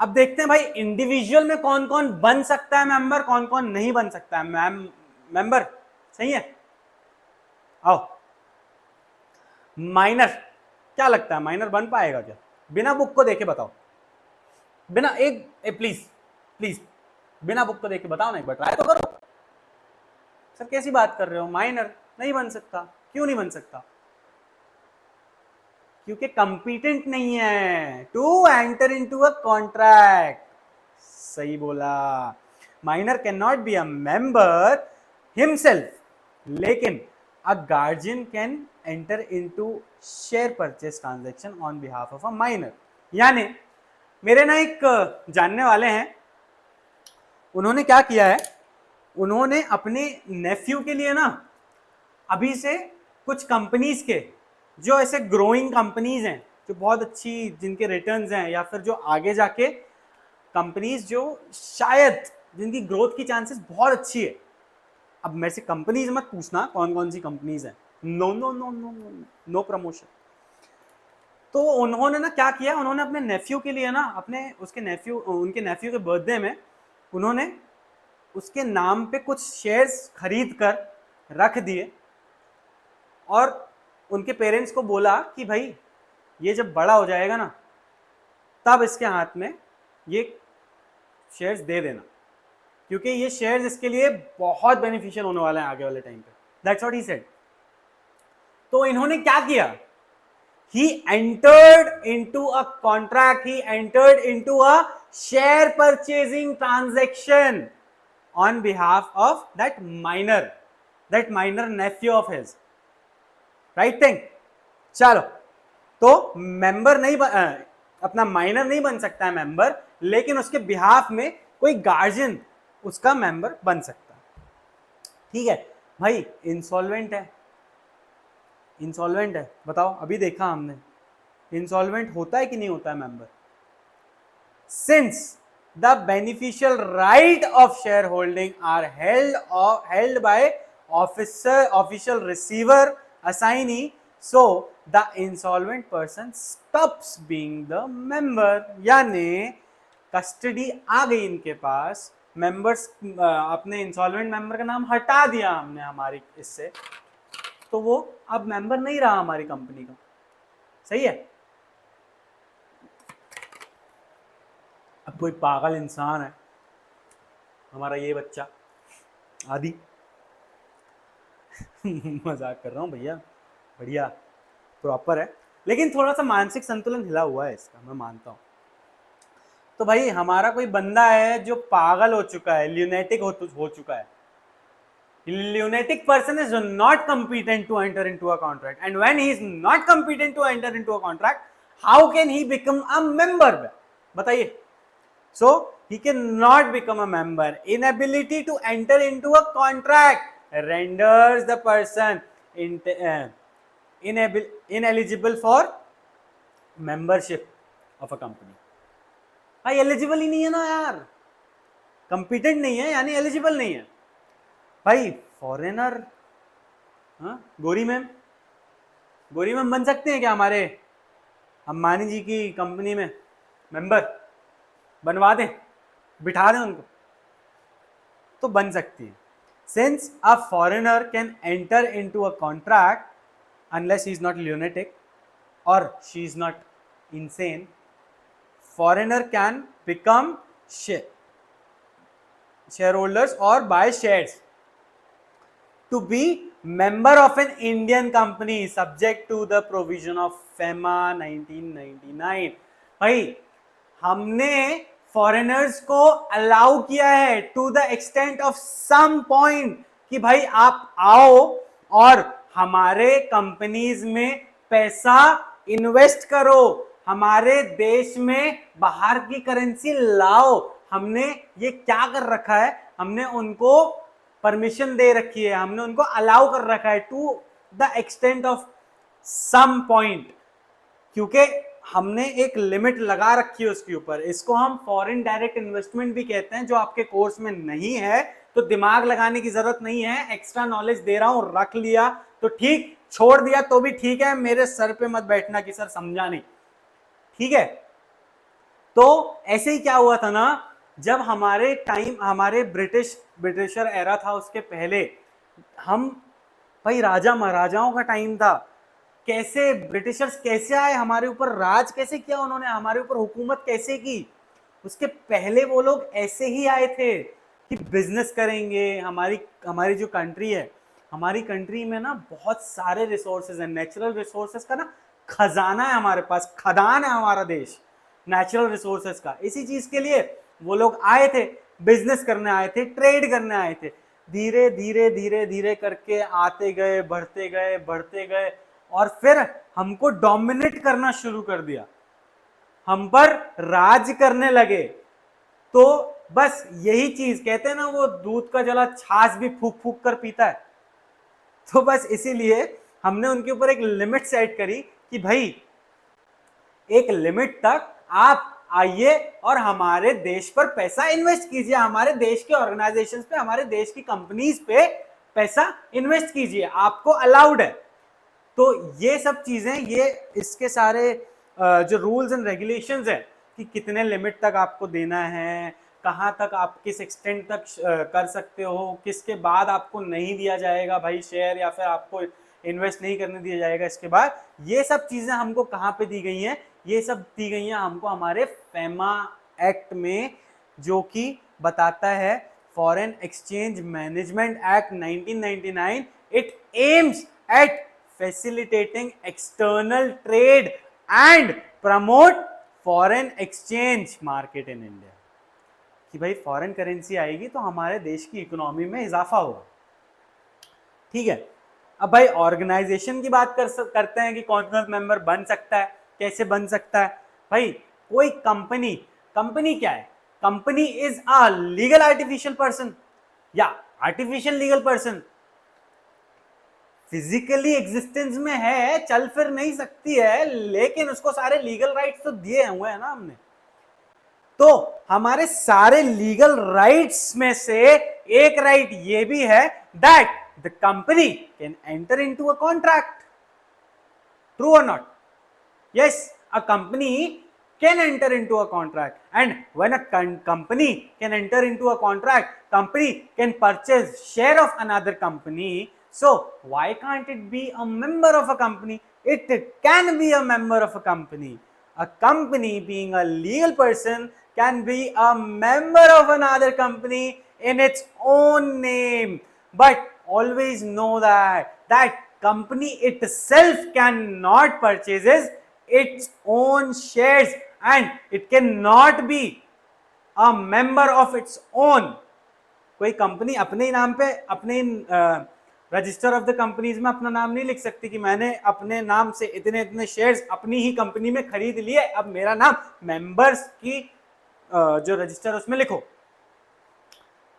[SPEAKER 1] अब देखते हैं भाई इंडिविजुअल में कौन कौन बन सकता है मेंबर, कौन कौन नहीं बन सकता है मेंबर। सही है, आओ। माइनर, क्या लगता है माइनर बन पाएगा क्या? बिना बुक को देखे बताओ, बिना प्लीज बिना बुक को देखे बताओ ना, एक बार ट्राई तो करो। सर कैसी बात कर रहे हो, माइनर नहीं बन सकता? क्यों नहीं बन सकता? क्योंकि कंपिटेंट नहीं है to enter into a contract. सही बोला, minor can not be a member himself, लेकिन a guardian can enter into share purchase transaction on behalf of a minor। यानी मेरे ना एक जानने वाले हैं, उन्होंने क्या किया है, उन्होंने अपने नेफ्यू के लिए ना अभी से कुछ कंपनीज के, जो ऐसे ग्रोइंग कंपनीज हैं, जो बहुत अच्छी, जिनके रिटर्न्स हैं, या फिर जो आगे जाके कंपनीज जो शायद जिनकी ग्रोथ की चांसेस बहुत अच्छी है। अब मेरे से कंपनीज मत पूछना कौन कौन सी कंपनीज हैं, no no no no no no promotion. तो उन्होंने ना क्या किया, उन्होंने अपने नेफ्यू के लिए ना, उनके नेफ्यू के बर्थडे में उन्होंने उसके नाम पे कुछ शेयर्स खरीद कर रख दिए, और उनके पेरेंट्स को बोला कि भाई ये जब बड़ा हो जाएगा ना, तब इसके हाथ में ये शेयर्स दे देना, क्योंकि ये शेयर्स इसके लिए बहुत बेनिफिशियल होने वाले हैं आगे वाले टाइम पे। That's what he said. तो इन्होंने क्या किया, he entered into a contract, he entered into a share purchasing transaction on behalf of that minor nephew of his। right thing। चलो तो मेंबर नहीं अपना माइनर नहीं बन सकता है मेंबर, लेकिन उसके बिहाफ में कोई गार्जियन उसका मेंबर बन सकता है। ठीक है भाई, इंसॉल्वेंट है, इंसॉल्वेंट है, बताओ, अभी देखा हमने, इंसॉल्वेंट होता है कि नहीं होता है member? Since the beneficial right of shareholding are held by official receiver assignee, so the insolvent person stops being the member. यानी कस्टडी आ गई इनके पास, मेंबर्स अपने इंसॉल्वेंट मेंबर का नाम हटा दिया हमने हमारी इससे, तो वो अब मेंबर नहीं रहा हमारी कंपनी का। सही है। अब कोई पागल इंसान है, हमारा ये बच्चा आदि मजाक कर रहा हूँ भैया, बढ़िया प्रॉपर है, लेकिन थोड़ा सा मानसिक संतुलन हिला हुआ है इसका, मैं मानता हूँ। तो भाई हमारा कोई बंदा है जो पागल हो चुका है, ल्यूनेटिक हो चुका है। Lunatic person is not competent to enter into a contract, and when he is not competent to enter into a contract, how can he become a member? बताइए। So he cannot become a member. Inability to enter into a contract renders the person ineligible for membership of a company. भाई एलिजिबल ही नहीं है ना यार, कंपिटेंट नहीं है यानी एलिजिबल नहीं है। भाई फॉरेनर, हाँ, गोरी मैम बन सकते हैं क्या हमारे अंबानी जी की कंपनी में मेंबर? बनवा दें, बिठा दें उनको, तो बन सकती है। Since a foreigner can enter into a contract unless he is not lunatic और she is not insane, foreigner can become shareholders or buy shares to be member of an Indian company subject to the provision of FEMA 1999। भाई हमने फॉरेनर्स को अलाउ किया है to the extent of some point कि भाई आप आओ और हमारे कंपनीज में पैसा इन्वेस्ट करो, हमारे देश में बाहर की करेंसी लाओ। हमने ये क्या कर रखा है, हमने उनको परमिशन दे रखी है, हमने उनको अलाउ कर रखा है to the extent of some point, क्योंकि हमने एक लिमिट लगा रखी है उसके ऊपर। इसको हम फॉरेन डायरेक्ट इन्वेस्टमेंट भी कहते हैं, जो आपके कोर्स में नहीं है तो दिमाग लगाने की जरूरत नहीं है, एक्स्ट्रा नॉलेज दे रहा हूं, रख लिया तो ठीक, छोड़ दिया तो भी ठीक है, मेरे सर पे मत बैठना कि सर समझा नहीं। ठीक है, तो ऐसे ही क्या हुआ था ना, जब हमारे टाइम, हमारे ब्रिटिशर एरा था, उसके पहले हम भाई राजा महाराजाओं का टाइम था, कैसे ब्रिटिशर्स कैसे आए हमारे ऊपर, राज कैसे किया उन्होंने, हमारे ऊपर हुकूमत कैसे की, उसके पहले वो लोग ऐसे ही आए थे कि बिजनेस करेंगे। हमारी जो कंट्री है, हमारी कंट्री में ना बहुत सारे रिसोर्सेज हैं, नेचुरल रिसोर्सेज का ना खजाना है हमारे पास, खदान है हमारा देश नेचुरल रिसोर्सेज का। इसी चीज के लिए वो लोग आए थे, बिजनेस करने आए थे, ट्रेड करने आए थे। धीरे धीरे धीरे धीरे करके आते गए, बढ़ते गए, बढ़ते गए, और फिर हमको डोमिनेट करना शुरू कर दिया, हम पर राज करने लगे। तो बस यही चीज कहते हैं ना, वो दूध का जला छाछ भी फूक फूक कर पीता है। तो बस इसीलिए हमने उनके ऊपर एक लिमिट सेट करी कि भाई एक लिमिट तक आप आइए और हमारे देश पर पैसा इन्वेस्ट कीजिए, हमारे देश के ऑर्गेनाइजेशंस पे, हमारे देश की कंपनीज पे पैसा इन्वेस्ट कीजिए, आपको अलाउड है। तो ये सब चीजें, ये इसके सारे जो रूल्स एंड रेगुलेशंस है कि कितने लिमिट तक आपको देना है, कहाँ तक आप किस एक्सटेंट तक कर सकते हो, किसके बाद आपको नहीं दिया जाएगा भाई शेयर, या फिर आपको इन्वेस्ट नहीं करने दिया जाएगा इसके बाद, ये सब चीजें हमको कहाँ पे दी गई हैं? ये सब दी गई हैं हमको हमारे फेमा एक्ट में, जो कि बताता है foreign exchange management act 1999। It aims at facilitating external trade and promote foreign exchange market in India। कि भाई फॉरेन करेंसी आएगी तो हमारे देश की इकोनॉमी में इजाफा होगा। ठीक है, अब भाई ऑर्गेनाइजेशन की बात करते हैं कि कौन कौन मेंबर बन सकता है, कैसे बन सकता है। भाई कोई कंपनी, कंपनी क्या है? Company is a legal artificial person या artificial legal person, physically existence में है, चल फिर नहीं सकती है, लेकिन उसको सारे लीगल राइट्स तो दिए हुए हैं ना हमने। तो हमारे सारे लीगल राइट्स में से एक राइट ये भी है that the company can enter into a contract. True और not? Yes, a company can enter into a contract, and when a company can enter into a contract, company can purchase share of another company. So why can't it be a member of a company? It can be a member of a company. A company being a legal person can be a member of another company in its own name, but always know that company itself cannot purchases its own shares and it cannot be a member of its own. कोई कंपनी अपने ही नाम पे, अपने रजिस्टर ऑफ द कंपनीज में अपना नाम नहीं लिख सकती कि मैंने अपने नाम से इतने इतने शेयर्स अपनी ही कंपनी में खरीद लिए, अब मेरा नाम मेंबर्स की जो रजिस्टर उसमें लिखो।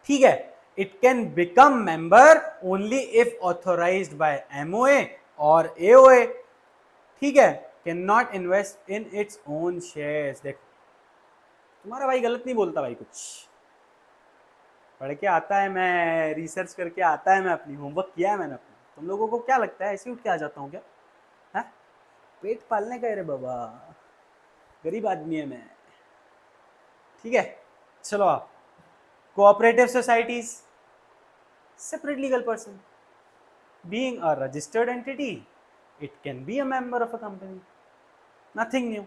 [SPEAKER 1] ठीक है, it can become member only if authorised by MOA और एओए। ठीक है, can not invest in its own shares. देखो तुम्हारा भाई गलत नहीं बोलता भाई, कुछ पढ़ के आता है, मैं रिसर्च करके आता है, मैं अपनी होमवर्क किया है मैंने अपना। तुम लोगों को क्या लगता है ऐसे उठ के आ जाता हूँ क्या? है पेट पालने का रे बाबा, गरीब आदमी है मैं। ठीक है, चलो आप cooperative societies, separate legal person being a registered entity, it can be a member of a company, nothing new.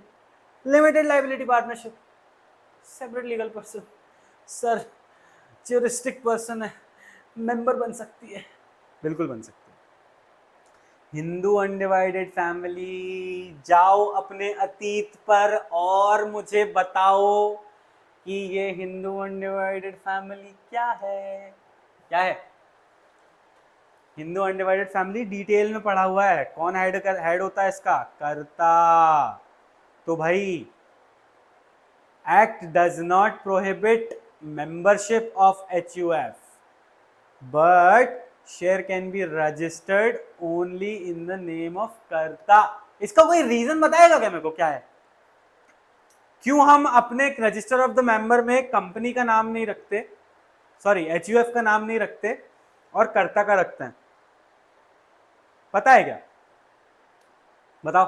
[SPEAKER 1] Limited liability partnership, separate legal person, sir juristic person है, member बन सकती है, बिल्कुल बन सकती है। हिंदू अनडिवाइडेड फैमिली, जाओ अपने अतीत पर और मुझे बताओ कि ये हिंदू अनडिवाइडेड फैमिली क्या है? क्या है हिंदू अनडिवाइडेड फैमिली? डिटेल में पढ़ा हुआ है। कौन हेड होता है इसका? कर्ता। तो भाई act does not prohibit membership of HUF, but share can be registered only in the name of कर्ता। इसका कोई रीजन बताएगा क्या मेरे को, क्या है? क्यों हम अपने रजिस्टर ऑफ द मेंबर में कंपनी का नाम नहीं रखते, सॉरी HUF का नाम नहीं रखते और कर्ता का रखते हैं? पता है क्या? बताओ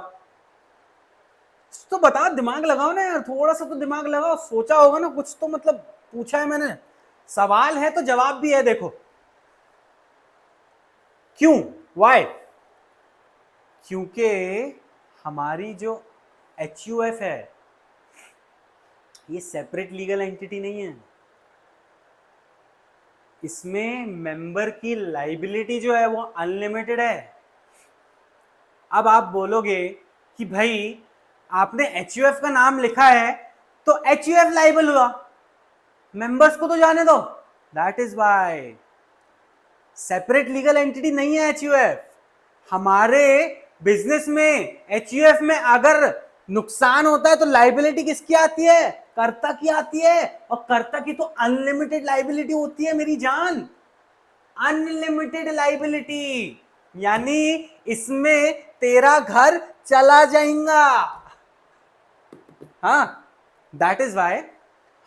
[SPEAKER 1] तो बताओ, दिमाग लगाओ ना यार, थोड़ा सा तो दिमाग लगाओ। सोचा होगा ना कुछ तो, मतलब पूछा है मैंने, सवाल है तो जवाब भी है। देखो क्यों, वाई? क्योंकि हमारी जो HUF है ये सेपरेट लीगल एंटिटी नहीं है, इसमें मेंबर की लाइबिलिटी जो है वो अनलिमिटेड है। अब आप बोलोगे कि भाई आपने HUF का नाम लिखा है तो HUF लाइबल हुआ, मेंबर्स को तो जाने दो। That is why separate legal entity नहीं है HUF। हमारे बिजनेस में HUF में अगर नुकसान होता है तो लाइबिलिटी किसकी आती है? कर्ता की आती है, और कर्ता की तो अनलिमिटेड लाइबिलिटी होती है मेरी जान, अनलिमिटेड लाइबिलिटी। यानी इसमें तेरा घर चला जाएगा। हाँ, दैट इज वाई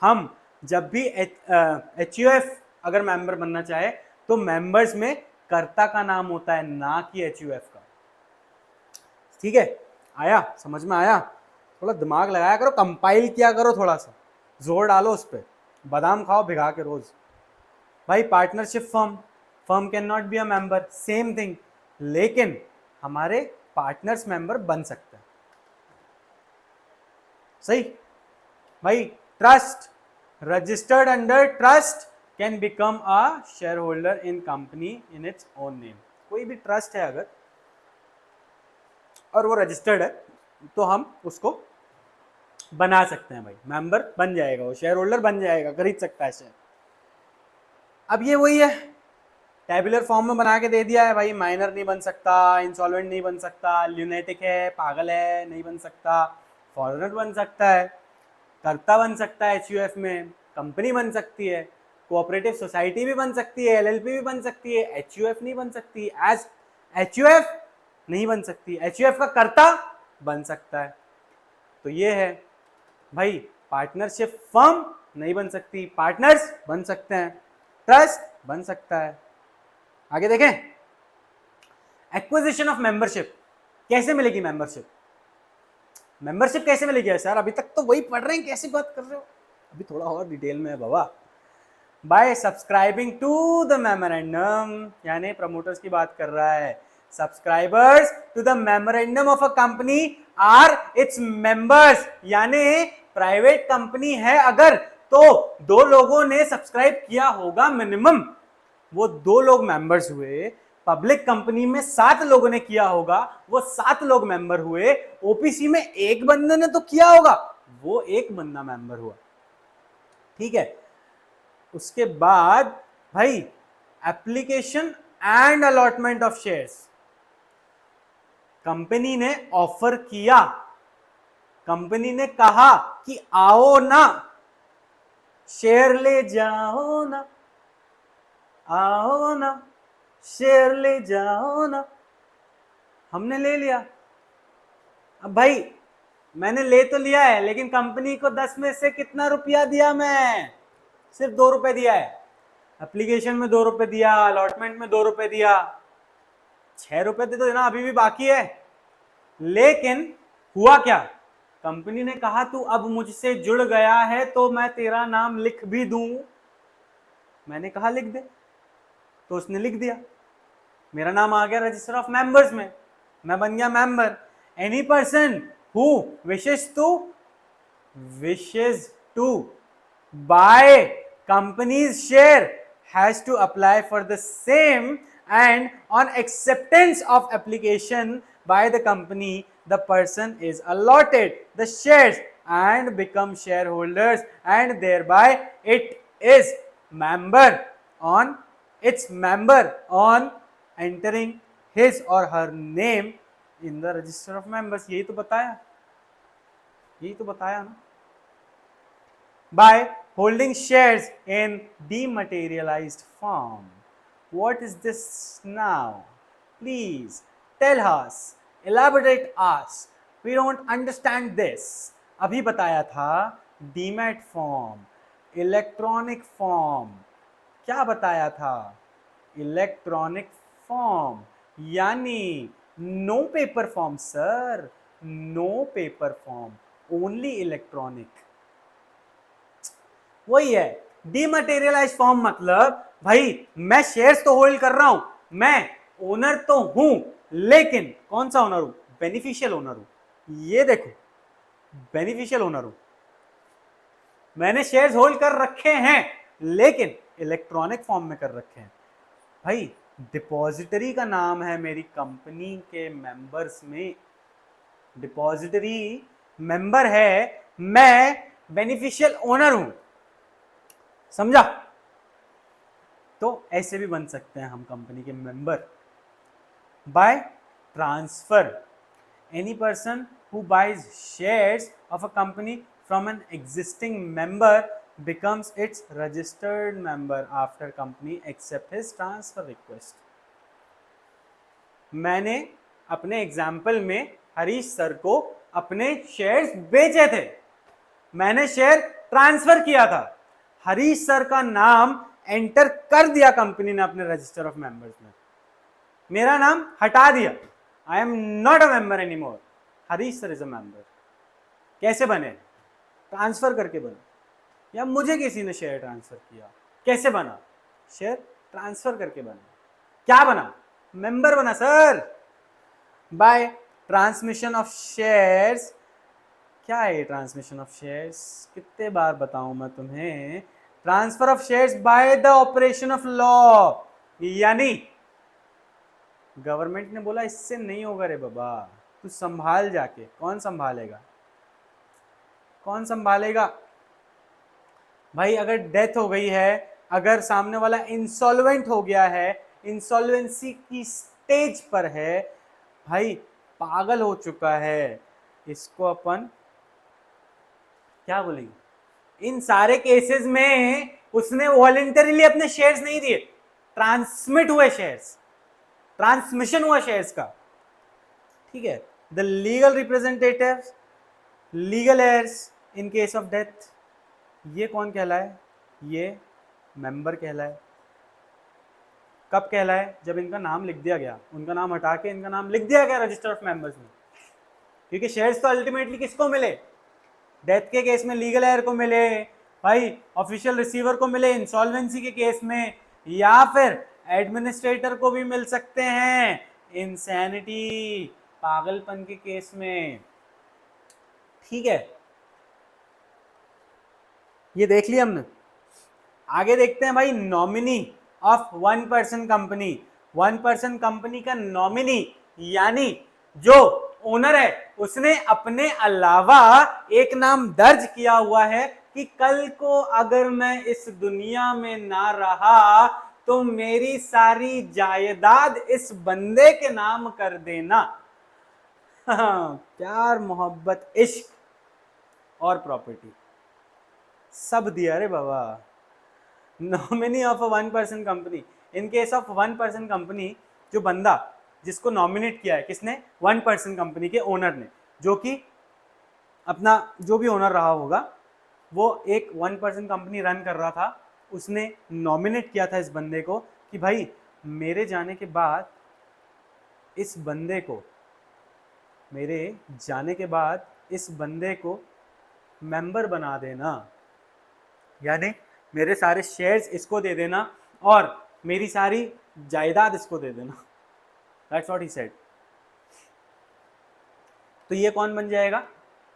[SPEAKER 1] हम जब भी HUF अगर मेंबर बनना चाहे तो मेंबर्स में कर्ता का नाम होता है, ना कि HUF का। ठीक है, आया समझ में? आया? थोड़ा दिमाग लगाया करो, कंपाइल किया करो, थोड़ा सा जोर डालो उस पर, बादाम खाओ भिगा के रोज। भाई partnership firm can not be a member, same thing, लेकिन हमारे पार्टनर्स मेंबर बन सकते हैं। सही भाई। Trust, registered under trust can become a share holder in company in its own name. कोई भी ट्रस्ट है अगर और वो रजिस्टर्ड है तो हम उसको बना सकते हैं भाई, मेंबर बन जाएगा, वो शेयर होल्डर बन जाएगा, खरीद सकता है शेयर। अब ये वही है टेबुलर फॉर्म में बना के दे दिया है भाई, माइनर नहीं बन सकता, इंसॉल्वेंट नहीं बन सकता, ल्यूनेटिक है, पागल है, नहीं बन सकता, फॉरेनर बन सकता है, कर्ता बन सकता है एचयूएफ में, कंपनी बन सकती है, कोऑपरेटिव सोसाइटी भी बन सकती है, एलएलपी भी बन सकती है, एचयूएफ नहीं बन सकती, एज एचयूएफ नहीं बन सकती, एचयूएफ का कर्ता बन सकता है। तो ये है भाई, पार्टनरशिप फर्म नहीं बन सकती, पार्टनर्स बन सकते हैं, ट्रस्ट बन सकता है। आगे देखें, एक्विजिशन ऑफ मेंबरशिप, कैसे मिलेगी मेंबरशिप? मेंबरशिप कैसे मिलेगी सर? अभी तक तो वही पढ़ रहे हैं, कैसी बात कर रहे हो? अभी थोड़ा और डिटेल में है बाबा। By subscribing to the memorandum, यानी प्रमोटर्स की बात कर रहा है। Subscribers to the memorandum of a company are its members, यानी प्राइवेट कंपनी है अगर, तो 2 लोगों ने सब्सक्राइब किया होगा मिनिमम, वो 2 लोग मेंबर्स हुए। पब्लिक कंपनी में 7 लोगों ने किया होगा, वो 7 लोग मेंबर हुए। ओपीसी में 1 बंदे ने तो किया होगा, वो 1 बंदा मेंबर हुआ। ठीक है, उसके बाद भाई application and allotment of shares, company ने ऑफर किया, कंपनी ने कहा कि आओ ना, शेयर ले जाओ ना, आओ ना, शेयर ले जाओ ना, हमने ले लिया। अब भाई मैंने ले तो लिया है, लेकिन कंपनी को 10 में से कितना रुपया दिया? मैं सिर्फ 2 रुपए दिया है। एप्लीकेशन में 2 रुपए दिया, अलॉटमेंट में 2 रुपए दिया, 6 रुपए दे दो देना अभी भी बाकी है। लेकिन हुआ क्या, कंपनी ने कहा तू अब मुझसे जुड़ गया है तो मैं तेरा नाम लिख भी दूं। मैंने कहा लिख दे, तो उसने लिख दिया, मेरा नाम आ गया रजिस्टर ऑफ मेंबर्स में, मैं बन गया member. Any person who wishes to buy company's share has to apply for the same, and on acceptance of application by the company, the person is allotted the shares and become shareholders, and thereby it is member on its member on entering his or her name in the register of members। यही तो बताया, यही तो बताया ना। By holding shares in dematerialized form, what is this now? Please tell us, elaborate us, we don't understand this। अभी बताया था डीमैट फॉर्म, इलेक्ट्रॉनिक फॉर्म, क्या बताया था? इलेक्ट्रॉनिक फॉर्म, यानी no paper form sir, no paper form, only electronic. वही है डीमटेरियलाइज फॉर्म, मतलब भाई मैं शेयर्स तो होल्ड कर रहा हूं, मैं ओनर तो हूं, लेकिन कौन सा ओनर हूं? बेनिफिशियल ओनर हूं। ये देखो, बेनिफिशियल ओनर हूं, मैंने शेयर्स होल्ड कर रखे हैं, लेकिन इलेक्ट्रॉनिक फॉर्म में कर रखे हैं। भाई डिपॉजिटरी का नाम है मेरी कंपनी के मेंबर्स में, डिपॉजिटरी मेंबर है, मैं बेनिफिशियल ओनर हूं, समझा? तो ऐसे भी बन सकते हैं हम कंपनी के member. By transfer, any person who buys shares of a company from an existing member becomes its registered member after company accept his transfer request। मैंने अपने एग्जाम्पल में हरीश सर को अपने शेयर्स बेचे थे, मैंने शेयर ट्रांसफर किया था, हरीश सर का नाम एंटर कर दिया कंपनी ने अपने रजिस्टर ऑफ मेंबर्स में, मेरा नाम हटा दिया, I am not a member any more, Harish sir is a member. कैसे बने? ट्रांसफर करके बने, या मुझे किसी ने शेयर ट्रांसफर किया। कैसे बना? शेयर ट्रांसफर करके बना। क्या बना? मेंबर बना sir. By transmission of shares, क्या है ट्रांसमिशन ऑफ शेयर्स? कितने बार बताऊं मैं तुम्हें? Transfer of shares by the operation of law, यानी गवर्नमेंट ने बोला इससे नहीं होगा रे बाबा, तू संभाल जाके। कौन संभालेगा? कौन संभालेगा भाई? अगर डेथ हो गई है, अगर सामने वाला इंसॉल्वेंट हो गया है, इंसॉल्वेंसी की स्टेज पर है, भाई पागल हो चुका है, इसको अपन क्या बोलेंगे? इन सारे केसेस में उसने वॉलंटरीली अपने शेयर्स नहीं दिए, ट्रांसमिट हुए शेयर्स, ट्रांसमिशन हुआ शेयर्स का, ठीक है। The legal representative, legal heirs in case of death, ये कौन कहलाए? ये मेंबर कहलाए। कब कहलाए? जब इनका नाम लिख दिया गया, उनका नाम हटा के इनका नाम लिख दिया गया रजिस्टर ऑफ मेंबर्स में, क्योंकि शेयर्स तो अल्टीमेटली किसको मिले? डेथ के केस में लीगल एयर को मिले, भाई ऑफिशियल रिसीवर को मिले इंसॉल्वेंसी के केस में, या फिर एडमिनिस्ट्रेटर को भी मिल सकते हैं इंसैनिटी, पागलपन के केस में, ठीक है। ये देख लिया हमने। आगे देखते हैं भाई, nominee of one person company. One person company का नॉमिनी यानी जो ओनर है उसने अपने अलावा एक नाम दर्ज किया हुआ है कि कल को अगर मैं इस दुनिया में ना रहा तो मेरी सारी जायदाद इस बंदे के नाम कर देना। प्यार, मोहब्बत, इश्क और प्रॉपर्टी सब दिया रे बाबा। Nominee of a one person company, in case of one person company, जो बंदा जिसको नॉमिनेट किया है, किसने? वन पर्सन कंपनी के ओनर ने, जो कि अपना जो भी ओनर रहा होगा वो एक वन पर्सन कंपनी रन कर रहा था, उसने नॉमिनेट किया था इस बंदे को कि भाई मेरे जाने के बाद इस बंदे को, मेरे जाने के बाद इस बंदे को मेंबर बना देना, यानी मेरे सारे शेयर्स इसको दे देना और मेरी सारी जायदाद इसको दे देना। That's what he said. तो ये कौन बन जाएगा?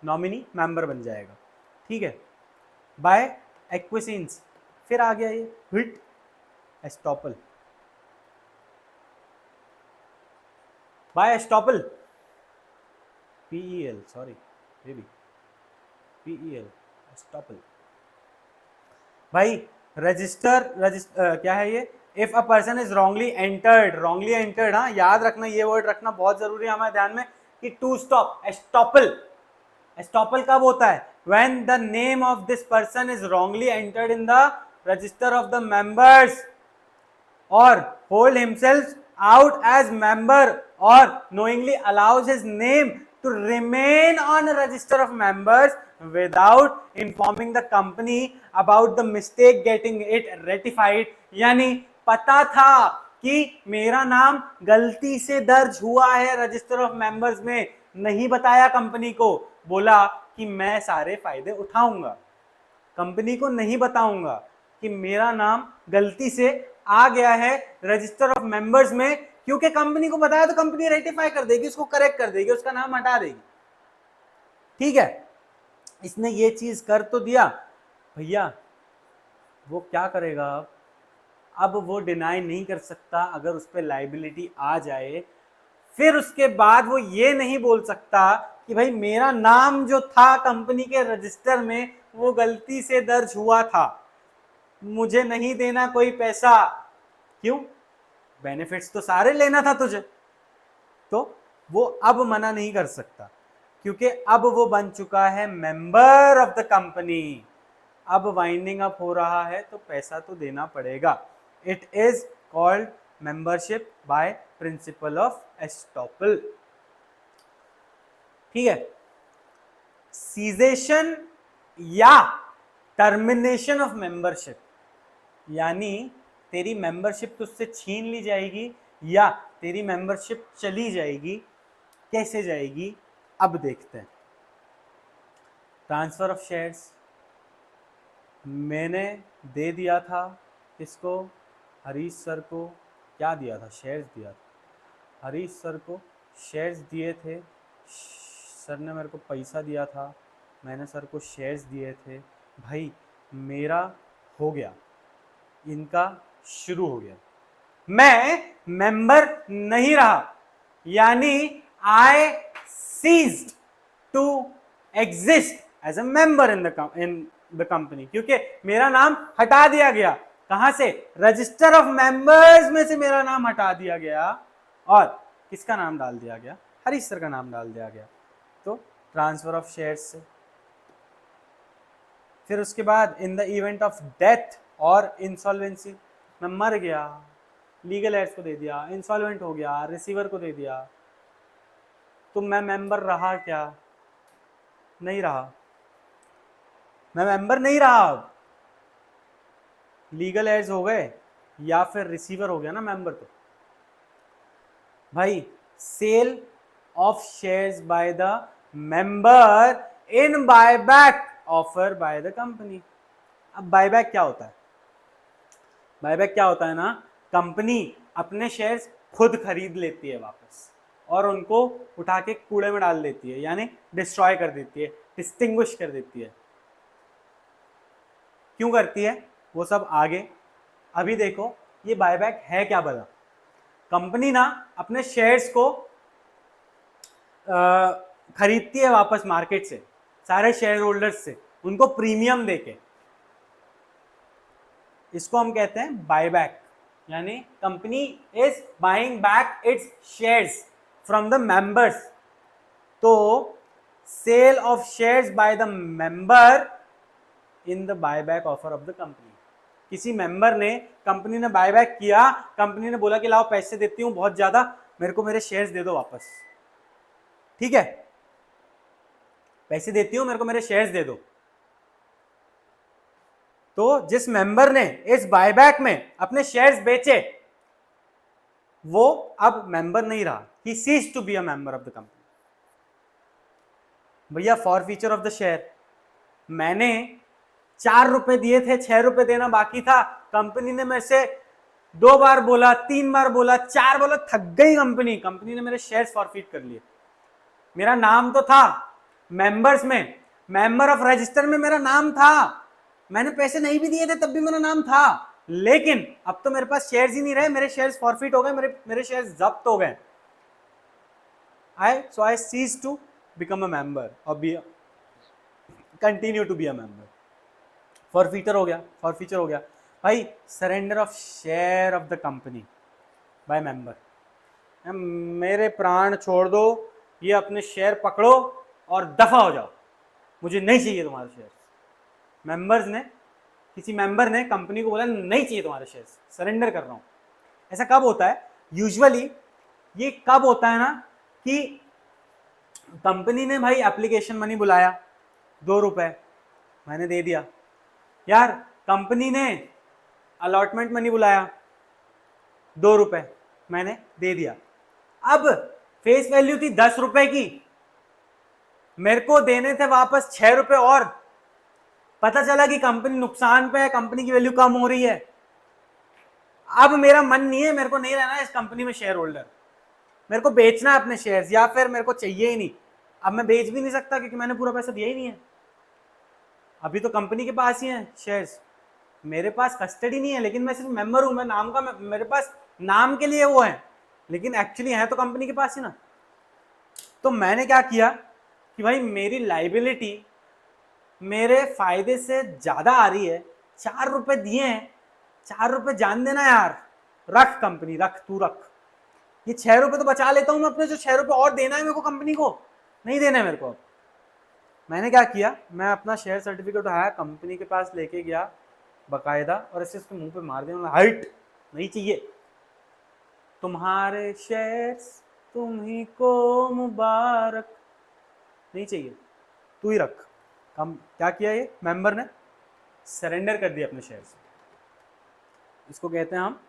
[SPEAKER 1] नॉमिनी, मेंबर बन जाएगा, ठीक है। बाय एक्विसेंस, फिर आ गया ये hit estoppel. By estoppel, PEL, sorry baby, PEL estoppel. भाई रजिस्टर क्या है ये? If a person is wrongly entered, wrongly entered, हाँ याद रखना, ये वर्ड रखना बहुत जरूरी है हमारे ध्यान में कि टू स्टॉप एस्टॉपल। एस्टॉपल कब होता है? When the name of this person is wrongly entered in the register of the members और hold himself out as member or knowingly allows his name to remain on a register of members without informing the company about the mistake getting it ratified। यानी पता था कि मेरा नाम गलती से दर्ज हुआ है रजिस्टर ऑफ मेंबर्स में, नहीं बताया कंपनी को, बोला कि मैं सारे फायदे उठाऊंगा, कंपनी को नहीं बताऊंगा कि मेरा नाम गलती से आ गया है रजिस्टर ऑफ मेंबर्स में, क्योंकि कंपनी को बताया तो कंपनी रेटिफाई कर देगी, उसको करेक्ट कर देगी, उसका नाम हटा देगी, ठीक है। इसने ये चीज कर तो दिया भैया, वो क्या करेगा? अब वो डिनाई नहीं कर सकता अगर उस पर लाइबिलिटी आ जाए, फिर उसके बाद वो ये नहीं बोल सकता कि भाई मेरा नाम जो था कंपनी के रजिस्टर में वो गलती से दर्ज हुआ था, मुझे नहीं देना कोई पैसा। क्यों? बेनिफिट्स तो सारे लेना था तुझे। तो वो अब मना नहीं कर सकता क्योंकि अब वो बन चुका है मेंबर ऑफ द कंपनी। अब वाइंडिंग अप हो रहा है तो पैसा तो देना पड़ेगा। It is called membership by principle of estoppel, ठीक है। सीजेशन या टर्मिनेशन ऑफ मेंबरशिप, यानी तेरी मेंबरशिप तुझसे छीन ली जाएगी या तेरी मेंबरशिप चली जाएगी। कैसे जाएगी अब देखते हैं। ट्रांसफर ऑफ शेयर्स, मैंने दे दिया था किसको? हरीश सर को। क्या दिया था? शेयर्स दिया था। हरीश सर को शेयर्स दिए थे, सर ने मेरे को पैसा दिया था, मैंने सर को शेयर्स दिए थे। भाई मेरा हो गया, इनका शुरू हो गया, मैं मेंबर नहीं रहा, यानी I ceased to exist as a member in the company, क्योंकि मेरा नाम हटा दिया गया। कहां से? रजिस्टर ऑफ मेंबर्स में से मेरा नाम हटा दिया गया और किसका नाम डाल दिया गया? हरीश सर का नाम डाल दिया गया। तो ट्रांसफर ऑफ शेयर्स से। फिर उसके बाद इन द इवेंट ऑफ डेथ और इंसॉल्वेंसी, मैं मर गया, लीगल एड्स को दे दिया, इंसॉल्वेंट हो गया, रिसीवर को दे दिया, तो मैं मेंबर रहा क्या? नहीं रहा, मैं मेंबर नहीं रहा। अब लीगल एड्स हो गए या फिर रिसीवर हो गया ना मेंबर। तो भाई sale of shares by the member in buyback offer by the company. अब बायबैक क्या होता है? बायबैक क्या होता है ना, कंपनी अपने शेयर्स खुद खरीद लेती है वापस और उनको उठा के कूड़े में डाल देती है, यानी डिस्ट्रॉय कर देती है, डिस्टिंग्विश कर देती है। क्यों करती है वो सब आगे। अभी देखो ये बायबैक है क्या भला। कंपनी ना अपने शेयर्स को खरीदती है वापस मार्केट से, सारे शेयर होल्डर्स से, उनको प्रीमियम देके। इसको हम कहते हैं बायबैक, यानी company is buying back its shares from the members. तो sale of shares by the member in the buyback offer of the company. किसी मेंबर ने, कंपनी ने बायबैक किया, कंपनी ने बोला कि लाओ पैसे देती हूं बहुत ज्यादा, मेरे को मेरे शेयर्स दे दो वापस, ठीक है, पैसे देती हूं, मेरे को मेरे शेयर्स दे दो। तो जिस मेंबर ने इस बायबैक में अपने शेयर्स बेचे वो अब मेंबर नहीं रहा, he cease to be a member of the company. भैया forfeiture of the share, मैंने 4 रुपए दिए थे, 6 रुपए देना बाकी था, कंपनी ने मेरे से 2 बार बोला, 3 बार बोला, 4 बोला, थक गई कंपनी, कंपनी ने मेरे शेयर्स फॉरफीट कर लिए। मेरा नाम तो था मेंबर्स में, मेंबर ऑफ रजिस्टर में मेरा नाम था, मैंने पैसे नहीं भी दिए थे तब भी मेरा नाम था, लेकिन अब तो मेरे पास शेयर्स ही नहीं रहे, मेरे शेयर्स फॉरफीट हो गए, मेरे शेयर्स जब्त हो गए। I cease to become a member or continue to be a member। फॉरफीटर हो गया, फॉरफीचर हो गया भाई। Surrender of share of the company by member, मेरे प्राण छोड़ दो, ये अपने शेयर पकड़ो और दफा हो जाओ, मुझे नहीं चाहिए तुम्हारे शेयर। मेंबर्स ने, किसी मेंबर ने कंपनी को बोला नहीं चाहिए तुम्हारे शेयर्स, सरेंडर कर रहा हूं। ऐसा कब होता है? यूजुअली ये कब होता है ना कि कंपनी ने भाई एप्लीकेशन मनी बुलाया, 2 रुपए मैंने दे दिया। यार कंपनी ने अलॉटमेंट मनी बुलाया, 2 रुपए मैंने दे दिया। अब फेस वैल्यू थी 10 रुपए की, मेरे को देने थे वापस 6 रुपए और। पता चला कि कंपनी नुकसान पे है, कंपनी की वैल्यू कम हो रही है। अब मेरा मन नहीं है, मेरे को नहीं रहना इस कंपनी में शेयर होल्डर, मेरे को बेचना है अपने शेयर्स, या फिर मेरे को चाहिए ही नहीं। अब मैं बेच भी नहीं सकता क्योंकि मैंने पूरा पैसा दिया ही नहीं है, अभी तो कंपनी के पास ही है शेयर्स, मेरे पास कस्टडी नहीं है, लेकिन मैं सिर्फ मेंबर हूं, मैं नाम का, मेरे पास नाम के लिए वो है, लेकिन एक्चुअली है तो कंपनी के पास ही ना। तो मैंने क्या किया कि भाई मेरी लाइबिलिटी मेरे फायदे से ज्यादा आ रही है, 4 रुपए दिए हैं, 4 रुपए जान देना यार, रख कंपनी, रख तू रख, ये 6 रुपए तो बचा लेता हूं मैं अपने, जो 6 रुपए और देना है मेरे को कंपनी को, नहीं देना है मेरे को। मैंने क्या किया, मैं अपना शेयर सर्टिफिकेट उठाया, कंपनी के पास लेके गया बकायदा, और ऐसे उसके मुंह पे मार दिया, हाइट नहीं चाहिए, तुम्हारे शेयर्स तुम्ही को मुबारक, नहीं चाहिए, तू ही रख। हम क्या किया, ये मेंबर ने सरेंडर कर दिया अपने शेयर्स, इसको कहते हैं हम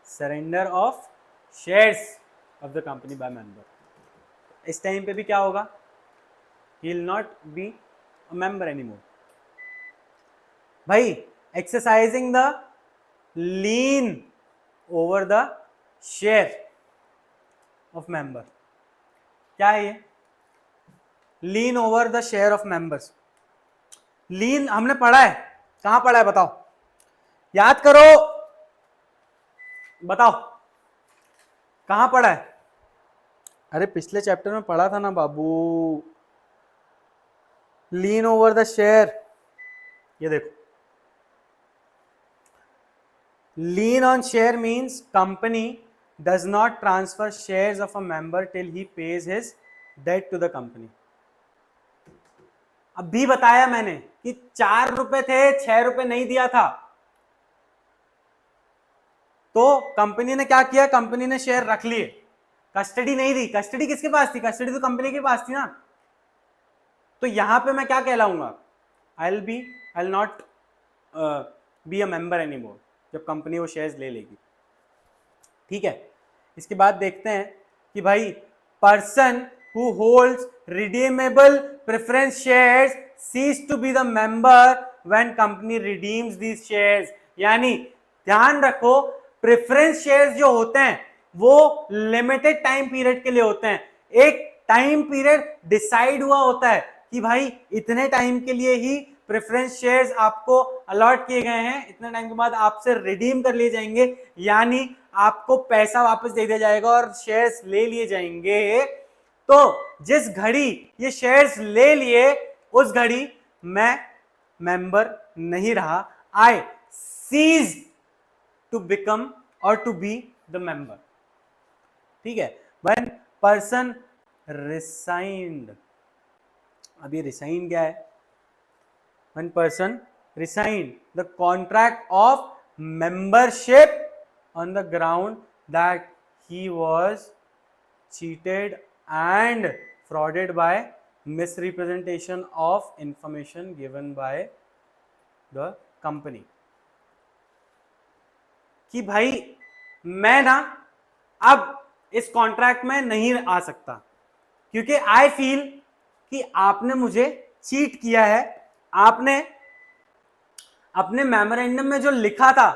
[SPEAKER 1] surrender of shares of the company by member. इस टाइम पे भी क्या होगा, he will not be a member anymore। भाई exercising the lien over the share of member, क्या है ये? Lien over the share of members. Lien हमने पढ़ा है, कहां पढ़ा है बताओ, याद करो, बताओ कहां पढ़ा है? अरे पिछले चैप्टर में पढ़ा था ना बाबू, लीन ओवर द शेयर, ये देखो, lien on share means company does not transfer shares of a member till he pays his debt to the company. अभी बताया मैंने कि 4 रुपए थे, 6 रुपए नहीं दिया था, तो कंपनी ने क्या किया, कंपनी ने शेयर रख लिए, कस्टडी नहीं दी। कस्टडी किसके पास थी? कस्टडी तो कंपनी के पास थी ना। तो यहां पे मैं क्या कहलाऊंगा? I not be a member anymore, जब कंपनी वो शेयर्स ले लेगी। ठीक है, इसके बाद देखते हैं कि भाई person who holds redeemable preference shares cease to be the member when company redeems these shares. यानी ध्यान रखो, प्रेफरेंस शेयर्स जो होते हैं वो लिमिटेड टाइम पीरियड के लिए होते हैं। एक टाइम पीरियड डिसाइड हुआ होता है कि भाई इतने टाइम के लिए ही प्रेफरेंस शेयर्स आपको अलॉट किए गए हैं, इतने टाइम के बाद आपसे रिडीम कर लिए जाएंगे, यानी आपको पैसा वापस दे दिया जाएगा और शेयर्स ले लिए जाएंगे। तो जिस घड़ी ये शेयर्स ले लिए उस घड़ी मैं मेंबर नहीं रहा, आई सीज टू बिकम और टू बी द मेंबर। ठीक है, व्हेन पर्सन रिसाइंड, अभी रिसाइन क्या है? When person resigned the contract of membership on the ground that he was cheated and frauded by misrepresentation of information given by the company। कि भाई मैं ना अब इस कॉन्ट्रैक्ट में नहीं आ सकता क्योंकि आई फील कि आपने मुझे चीट किया है, आपने अपने मेमोरेंडम में जो लिखा था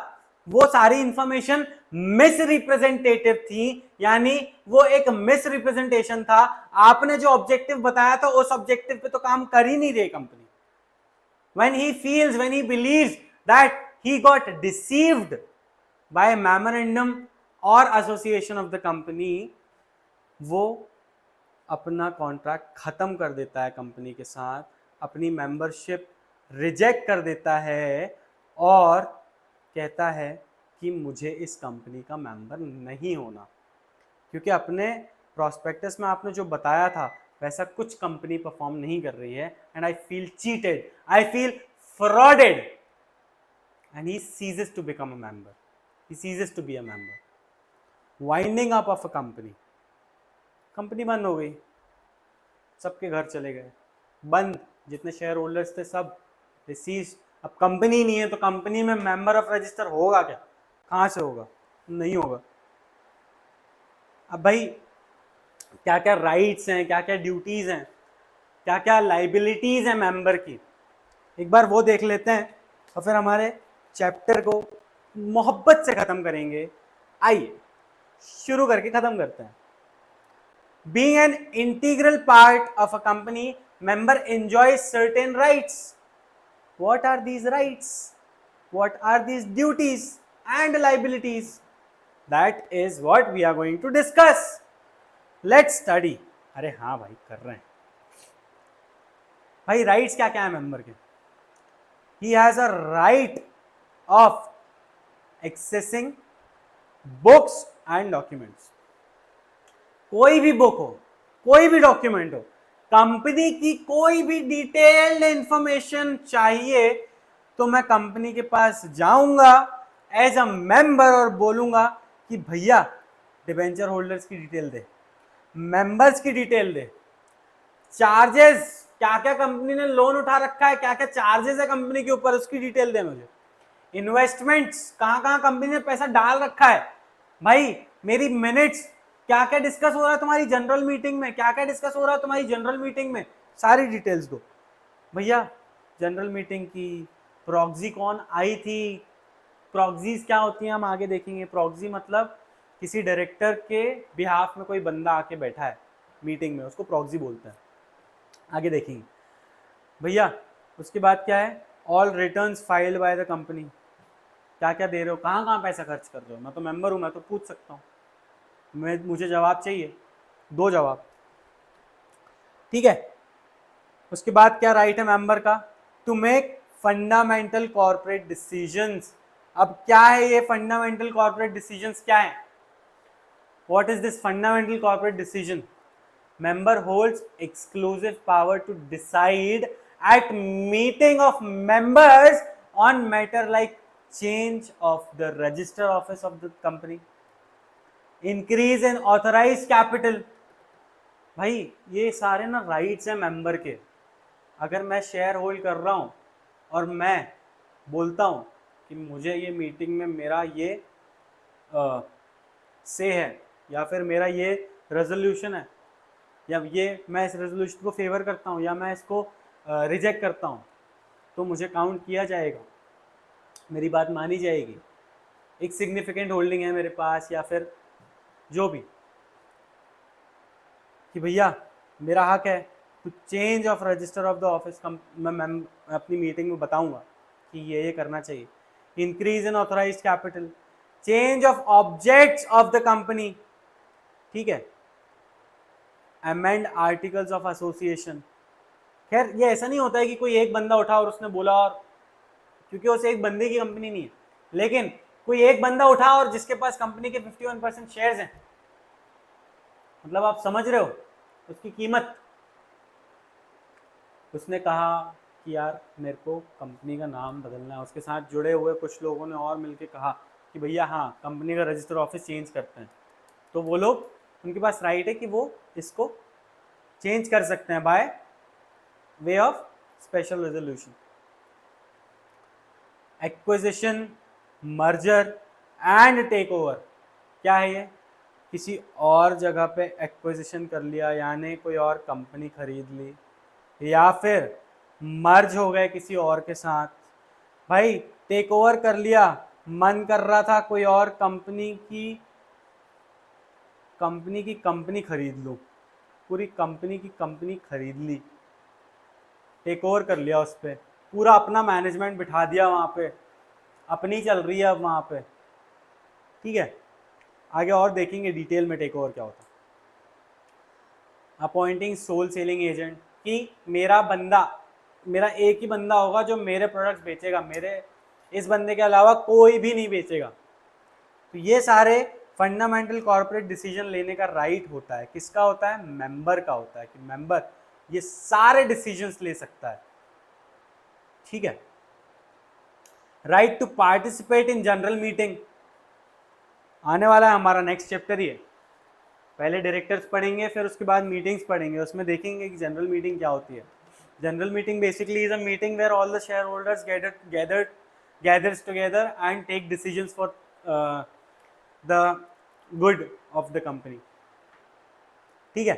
[SPEAKER 1] वो सारी इंफॉर्मेशन मिस रिप्रेजेंटेटिव थी, यानी वो एक मिस रिप्रेजेंटेशन था। आपने जो ऑब्जेक्टिव बताया था उस ऑब्जेक्टिव पे तो काम कर ही नहीं रही company. when he believes that he got deceived by a memorandum or association of the company, वो अपना कॉन्ट्रैक्ट खत्म कर देता है कंपनी के साथ, अपनी मेंबरशिप रिजेक्ट कर देता है और कहता है कि मुझे इस कंपनी का मेंबर नहीं होना, क्योंकि अपने प्रोस्पेक्टस में आपने जो बताया था वैसा कुछ कंपनी परफॉर्म नहीं कर रही है। And I feel cheated, I feel frauded, and he ceases to become a member, he ceases to be a member. Winding up of a company, company बंद हो गई, सबके घर चले गए, बंद, जितने शेयर होल्डर्स थे सब डिसीज। अब कंपनी नहीं है तो कंपनी में मेंबर ऑफ रजिस्टर होगा क्या? कहाँ से होगा? नहीं होगा। अब भाई क्या क्या राइट्स हैं, क्या क्या ड्यूटीज हैं, क्या क्या लाइबिलिटीज हैं मेंबर की, एक बार वो देख लेते हैं और फिर हमारे चैप्टर को मोहब्बत से खत्म करेंगे। आइए शुरू करके खत्म करते हैं। Being an integral part of a company, member enjoys certain rights. What are these rights? What are these duties and liabilities? That is what we are going to discuss. Let's study. अरे हाँ भाई कर रहे हैं भाई। राइट्स क्या क्या है मेंबर के? He has a right of accessing books and documents. कोई भी बुक हो, कोई भी डॉक्यूमेंट हो, कंपनी की कोई भी डिटेल्ड इंफॉर्मेशन चाहिए तो मैं कंपनी के पास जाऊंगा एज अ मेंबर और बोलूंगा कि भैया डिबेंचर होल्डर्स की डिटेल दे, मेंबर्स की डिटेल दे, चार्जेस क्या क्या कंपनी ने लोन उठा रखा है, क्या क्या चार्जेस है कंपनी के ऊपर, उसकी डिटेल दे मुझे। इन्वेस्टमेंट्स कहां कहां कंपनी ने पैसा डाल रखा है, भाई मेरी मिनट्स, क्या क्या डिस्कस हो रहा है तुम्हारी जनरल मीटिंग में, क्या क्या डिस्कस हो रहा है तुम्हारी जनरल मीटिंग में, सारी डिटेल्स दो भैया। जनरल मीटिंग की प्रॉक्सी कौन आई थी, प्रॉक्सीज क्या होती हैं हम आगे देखेंगे। प्रॉक्सी मतलब किसी डायरेक्टर के बिहाफ में कोई बंदा आके बैठा है मीटिंग में, उसको प्रॉक्सी बोलते हैं, आगे देखेंगे भैया। उसके बाद क्या है? All returns filed by the company, क्या क्या दे रहे हो, कहाँ कहाँ पैसा खर्च कर रहे हो। मैं तो मेंबर हूँ, मैं तो पूछ सकता हूँ, मुझे जवाब चाहिए, दो जवाब। ठीक है, उसके बाद क्या राइट है मेंबर का? To make fundamental corporate decisions अब क्या है ये फंडामेंटल कॉर्पोरेट डिसीजंस क्या है? What is this fundamental corporate decision? Member holds exclusive power to decide at meeting of members on matter like change of the register office of the company, increase in authorized capital. भाई ये सारे ना राइट्स हैं मेंबर के। अगर मैं शेयर होल्ड कर रहा हूँ और मैं बोलता हूँ कि मुझे ये मीटिंग में मेरा ये से है या फिर मेरा ये रेजोल्यूशन है या ये मैं इस रेजोल्यूशन को फेवर करता हूँ या मैं इसको रिजेक्ट करता हूँ, तो मुझे काउंट किया जाएगा, मेरी बात मानी जाएगी। एक सिग्निफिकेंट होल्डिंग है मेरे पास या फिर जो भी, कि भैया मेरा हक है to change of register of the office. मैं अपनी मीटिंग में बताऊंगा कि ये करना चाहिए। Increase in authorised capital, change of objects of the company, ठीक है, अमेंड आर्टिकल्स ऑफ एसोसिएशन। खैर ये ऐसा नहीं होता है कि कोई एक बंदा उठा और उसने बोला, और क्योंकि उस एक बंदे की कंपनी नहीं है, लेकिन कोई एक बंदा उठा और जिसके पास कंपनी के 51% शेयर्स हैं, मतलब आप समझ रहे हो उसकी कीमत। उसने कहा कि यार मेरे को कंपनी का नाम बदलना है, उसके साथ जुड़े हुए कुछ लोगों ने और मिलके कहा कि भैया हाँ कंपनी का रजिस्टर ऑफिस चेंज करते हैं, तो वो लोग, उनके पास राइट है कि वो इसको चेंज कर सकते हैं by way of special resolution. Acquisition, merger and take over, क्या है ये? किसी और जगह पे एक्विजिशन कर लिया, यानी कोई और कंपनी खरीद ली, या फिर मर्ज हो गए किसी और के साथ। भाई टेक ओवर कर लिया, मन कर रहा था कोई और कंपनी की कंपनी खरीद लो, पूरी कंपनी की कंपनी खरीद ली, टेक ओवर कर लिया, उस पर पूरा अपना मैनेजमेंट बिठा दिया, वहाँ पे अपनी चल रही है अब वहाँ पे, ठीक है। आगे और देखेंगे डिटेल में टेक ओवर क्या होता है। अपॉइंटिंग सोल सेलिंग एजेंट, कि मेरा एक ही बंदा होगा जो मेरे प्रोडक्ट्स बेचेगा, मेरे इस बंदे के अलावा कोई भी नहीं बेचेगा। तो ये सारे फंडामेंटल कॉर्पोरेट डिसीजन लेने का राइट होता है, किसका होता है? मेंबर का होता है, कि मेंबर ये सारे डिसीजंस ले सकता है, ठीक है। Right to participate in general meeting, आने वाला है हमारा नेक्स्ट चैप्टर ही है। पहले डायरेक्टर्स पढ़ेंगे, फिर उसके बाद मीटिंग्स पढ़ेंगे, उसमें देखेंगे कि जनरल मीटिंग क्या होती है। General meeting basically is a meeting where all the shareholders gathers together and take decisions for the good of the company, ठीक है।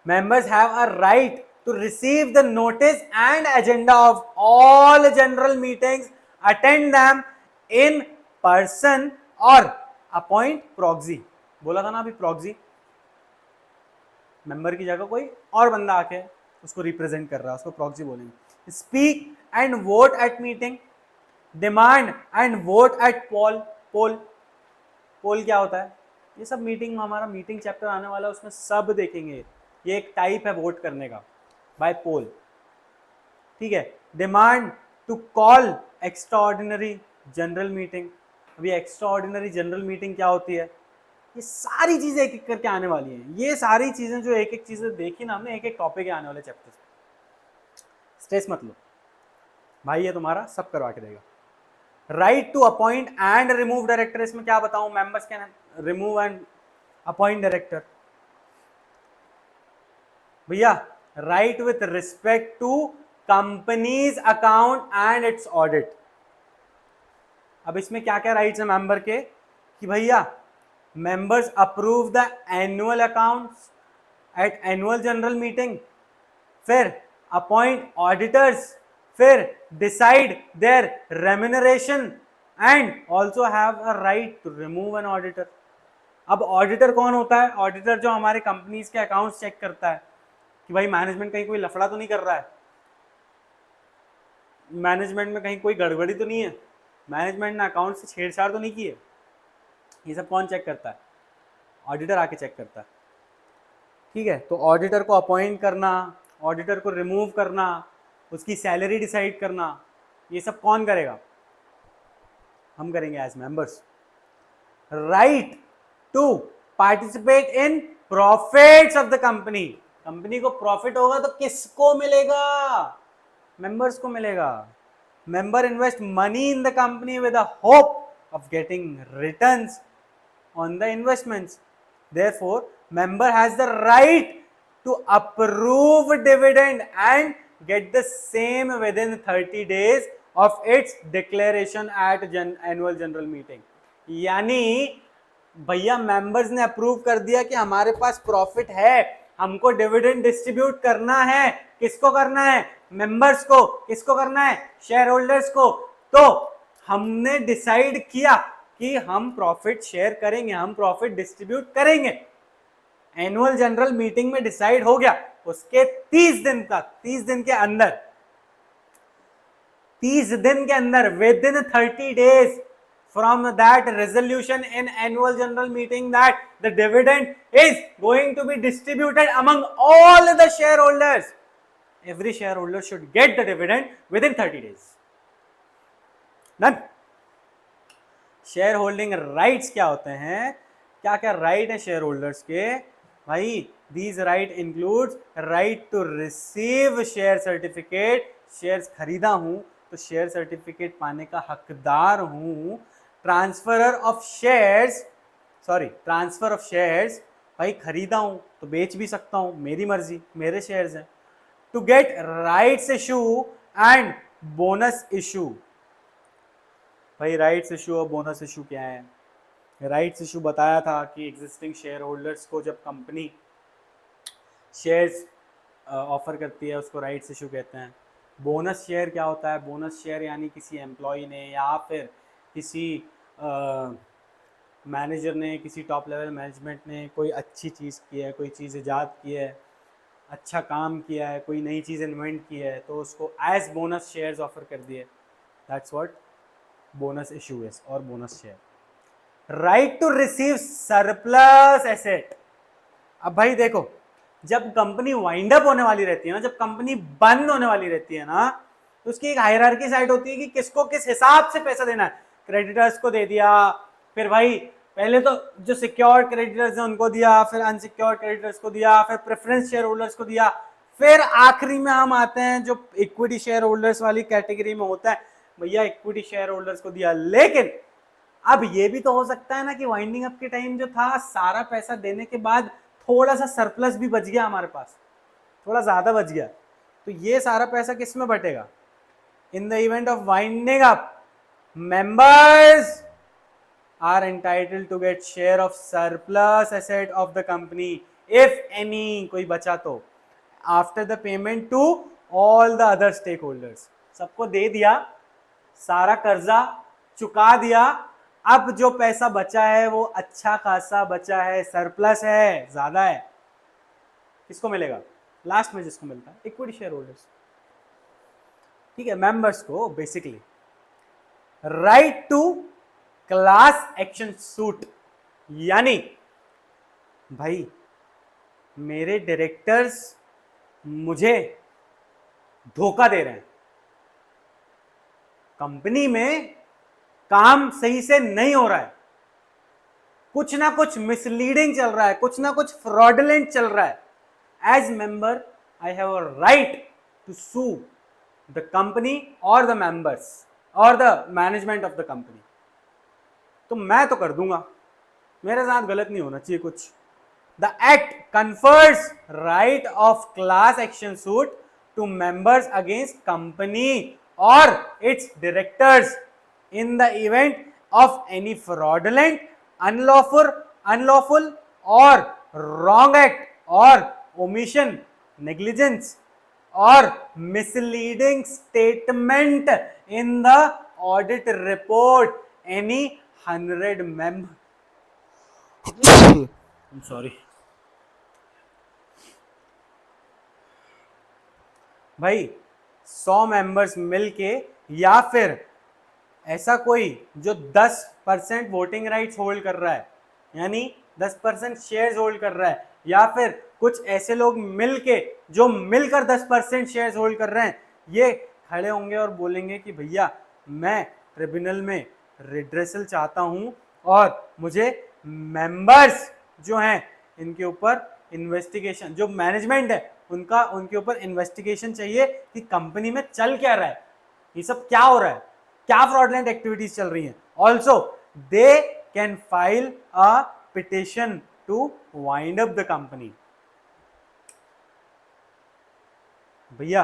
[SPEAKER 1] members have a right to receive the notice and agenda of all general meetings, attend them in person or appoint proxy। बोला था ना अभी प्रॉक्सी, मेंबर की जगह कोई और बंदा आके उसको रिप्रेजेंट कर रहा है, उसको प्रॉक्सी बोलेंगे। Speak and vote at meeting, demand and vote at poll क्या होता है? ये सब मीटिंग, हमारा मीटिंग चैप्टर आने वाला है, उसमें सब देखेंगे। ये एक टाइप है वोट करने का, बाय पोल, ठीक है। Demand to call extraordinary general meeting. अभी एक्स्ट्रा ऑर्डिनरी जनरल मीटिंग क्या होती है? ये सारी चीजें एक एक करके आने वाली हैं। ये सारी चीजें जो एक एक चीजें देखी ना हमने, एक एक टॉपिक आने वाले चैप्टर, स्ट्रेस मत लो भाई, ये तुम्हारा सब करवा के देगा। Right to appoint and remove director, इसमें क्या बताऊं? Members can remove and appoint director. भैया right with respect to companies account and its audit. अब इसमें क्या क्या राइट्स है मेंबर के? कि भैया members approve the annual accounts at annual general meeting, फिर appoint auditors, फिर decide their remuneration and also have a right to remove an auditor। अब ऑडिटर कौन होता है? ऑडिटर जो हमारे कंपनीज के अकाउंट्स चेक करता है कि भाई मैनेजमेंट कहीं कोई लफड़ा तो नहीं कर रहा है, मैनेजमेंट में कहीं कोई गड़बड़ी तो नहीं है, मैनेजमेंट ने अकाउंट से छेड़छाड़ तो नहीं की है। ये सब कौन चेक करता है? ऑडिटर आके चेक करता है, ठीक है। तो ऑडिटर को अपॉइंट करना, ऑडिटर को रिमूव करना, उसकी सैलरी डिसाइड करना, ये सब कौन करेगा? हम करेंगे as members. Right to participate in profits of the company. Company को प्रॉफिट होगा तो किसको मिलेगा? मेंबर्स को मिलेगा। Member invest money in the company with the hope of getting returns on the investments. Therefore, member has the right to approve dividend and get the same within 30 days of its declaration at annual general meeting. यानी भैया मेंबर्स ने अप्रूव कर दिया कि हमारे पास प्रॉफिट है, हमको डिविडेंड डिस्ट्रीब्यूट करना है। किसको करना है? मेंबर्स को। किसको करना है? शेयर होल्डर्स को। तो हमने डिसाइड किया कि हम प्रॉफिट शेयर करेंगे, हम प्रॉफिट डिस्ट्रीब्यूट करेंगे। एनुअल जनरल मीटिंग में डिसाइड हो गया। उसके 30 दिन तक, 30 दिन के अंदर, 30 दिन के अंदर, with in 30 days from that resolution in annual general meeting that the dividend is going to be distributed among all the shareholders. Every shareholder should get the dividend within 30 days. Done. Share holding rights क्या होते हैं? क्या क्या राइट है शेयर होल्डर्स के भाई? These right includes right to receive share certificate. Shares खरीदा हूं तो शेयर सर्टिफिकेट पाने का हकदार हूं। Transfer of shares, transfer of shares, भाई खरीदा हूं तो बेच भी सकता हूं, मेरी मर्जी, मेरे शेयर्स हैं। To get rights issue and bonus issue. भाई राइट्स इशू और बोनस इशू क्या है? राइट्स इशू बताया था कि एग्जिस्टिंग शेयर होल्डर्स को जब कंपनी शेयर्स ऑफर करती है उसको राइट्स इशू कहते हैं। बोनस शेयर क्या होता है? बोनस शेयर यानी किसी एम्प्लॉय ने या फिर किसी मैनेजर ने, किसी टॉप लेवल मैनेजमेंट ने कोई अच्छी चीज़ की है, कोई चीज़ ईजाद की है, अच्छा काम किया है, कोई नई चीज़ इन्वेंट की है, तो उसको एज बोनस शेयर्स ऑफर कर दिए। That's what bonus issue is और bonus share. Right to receive surplus asset. अब भाई देखो, जब कंपनी वाइंड अप होने वाली रहती है ना, जब कंपनी बंद होने वाली रहती है ना, तो उसकी एक हायरार्की साइड होती है कि किसको किस हिसाब से पैसा देना है। क्रेडिटर्स को दे दिया, फिर भाई पहले तो जो सिक्योर्ड क्रेडिटर्स हैं उनको दिया, फिर अनसिक्योर्ड क्रेडिटर्स को दिया, फिर प्रेफरेंस शेयर होल्डर्स को दिया, फिर आखिरी में हम आते हैं जो इक्विटी शेयर होल्डर्स वाली कैटेगरी में होता है, भैया इक्विटी शेयर होल्डर्स को दिया। लेकिन अब ये भी तो हो सकता है ना कि वाइंडिंग अप के टाइम जो था, सारा पैसा देने के बाद थोड़ा सा सरप्लस भी बच गया हमारे पास, थोड़ा ज्यादा बच गया, तो ये सारा पैसा किस में बटेगा? In the event of winding up, members are entitled to get share of surplus asset of the company if any, कोई बचा तो, after the payment to all the other stakeholders। सबको दे दिया, सारा कर्जा चुका दिया, अब जो पैसा बचा है वो अच्छा खासा बचा है, सरप्लस है, ज्यादा है, किसको मिलेगा? लास्ट में जिसको मिलता है, इक्विटी शेयर होल्डर्स। ठीक है, मेंबर्स को basically right to class action suit, यानी भाई मेरे डायरेक्टर्स मुझे धोखा दे रहे हैं, कंपनी में काम सही से नहीं हो रहा है, कुछ ना कुछ मिसलीडिंग चल रहा है, कुछ ना कुछ फ्रॉडलेंट चल रहा है। As member I have a right to sue the company और द मेंबर्स और the management of the company. तो मैं तो कर दूंगा, मेरे साथ गलत नहीं होना चाहिए कुछ। The act confers right of class action suit to members against company और its directors in the event of any fraudulent, unlawful और रॉन्ग एक्ट और ओमिशन, नेग्लिजेंस और misleading statement in the audit report any 100 member I'm sorry भाई 100 मेंबर्स मिलके, या फिर ऐसा कोई जो 10% वोटिंग राइट्स होल्ड कर रहा है, यानी 10% शेयर्स होल्ड कर रहा है, या फिर कुछ ऐसे लोग मिलके जो मिलकर 10% शेयर्स होल्ड कर रहे हैं, ये खड़े होंगे और बोलेंगे कि भैया मैं ट्रिब्यूनल में रिड्रेसल चाहता हूं और मुझे मेंबर्स जो हैं इनके ऊपर इन्वेस्टिगेशन, जो मैनेजमेंट है उनके ऊपर इन्वेस्टिगेशन चाहिए कि कंपनी में चल क्या रहा है, ये सब क्या हो रहा है, क्या फ्रॉडलेंट एक्टिविटीज चल रही हैं. Also they can file a petition to wind up the company. भैया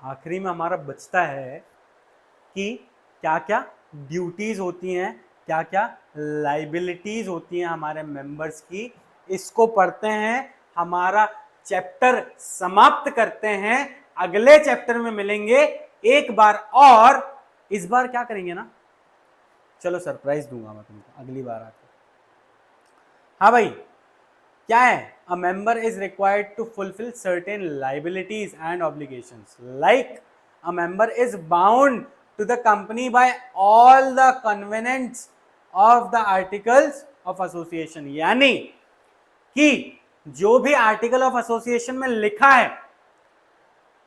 [SPEAKER 1] आखिरी में हमारा बचता है कि क्या क्या ड्यूटीज होती हैं, क्या क्या लाइबिलिटीज होती हैं हमारे मेंबर्स की. इसको पढ़ते हैं, हमारा चैप्टर समाप्त करते हैं. अगले चैप्टर में मिलेंगे एक बार और. इस बार क्या करेंगे ना, चलो सरप्राइज दूंगा मैं तुमको अगली बार आकर. हाँ भाई, क्या है, a member is required to fulfil certain liabilities and obligations, like a member is bound to the company by all the covenants of the articles of association. यानी कि जो भी आर्टिकल ऑफ एसोसिएशन में लिखा है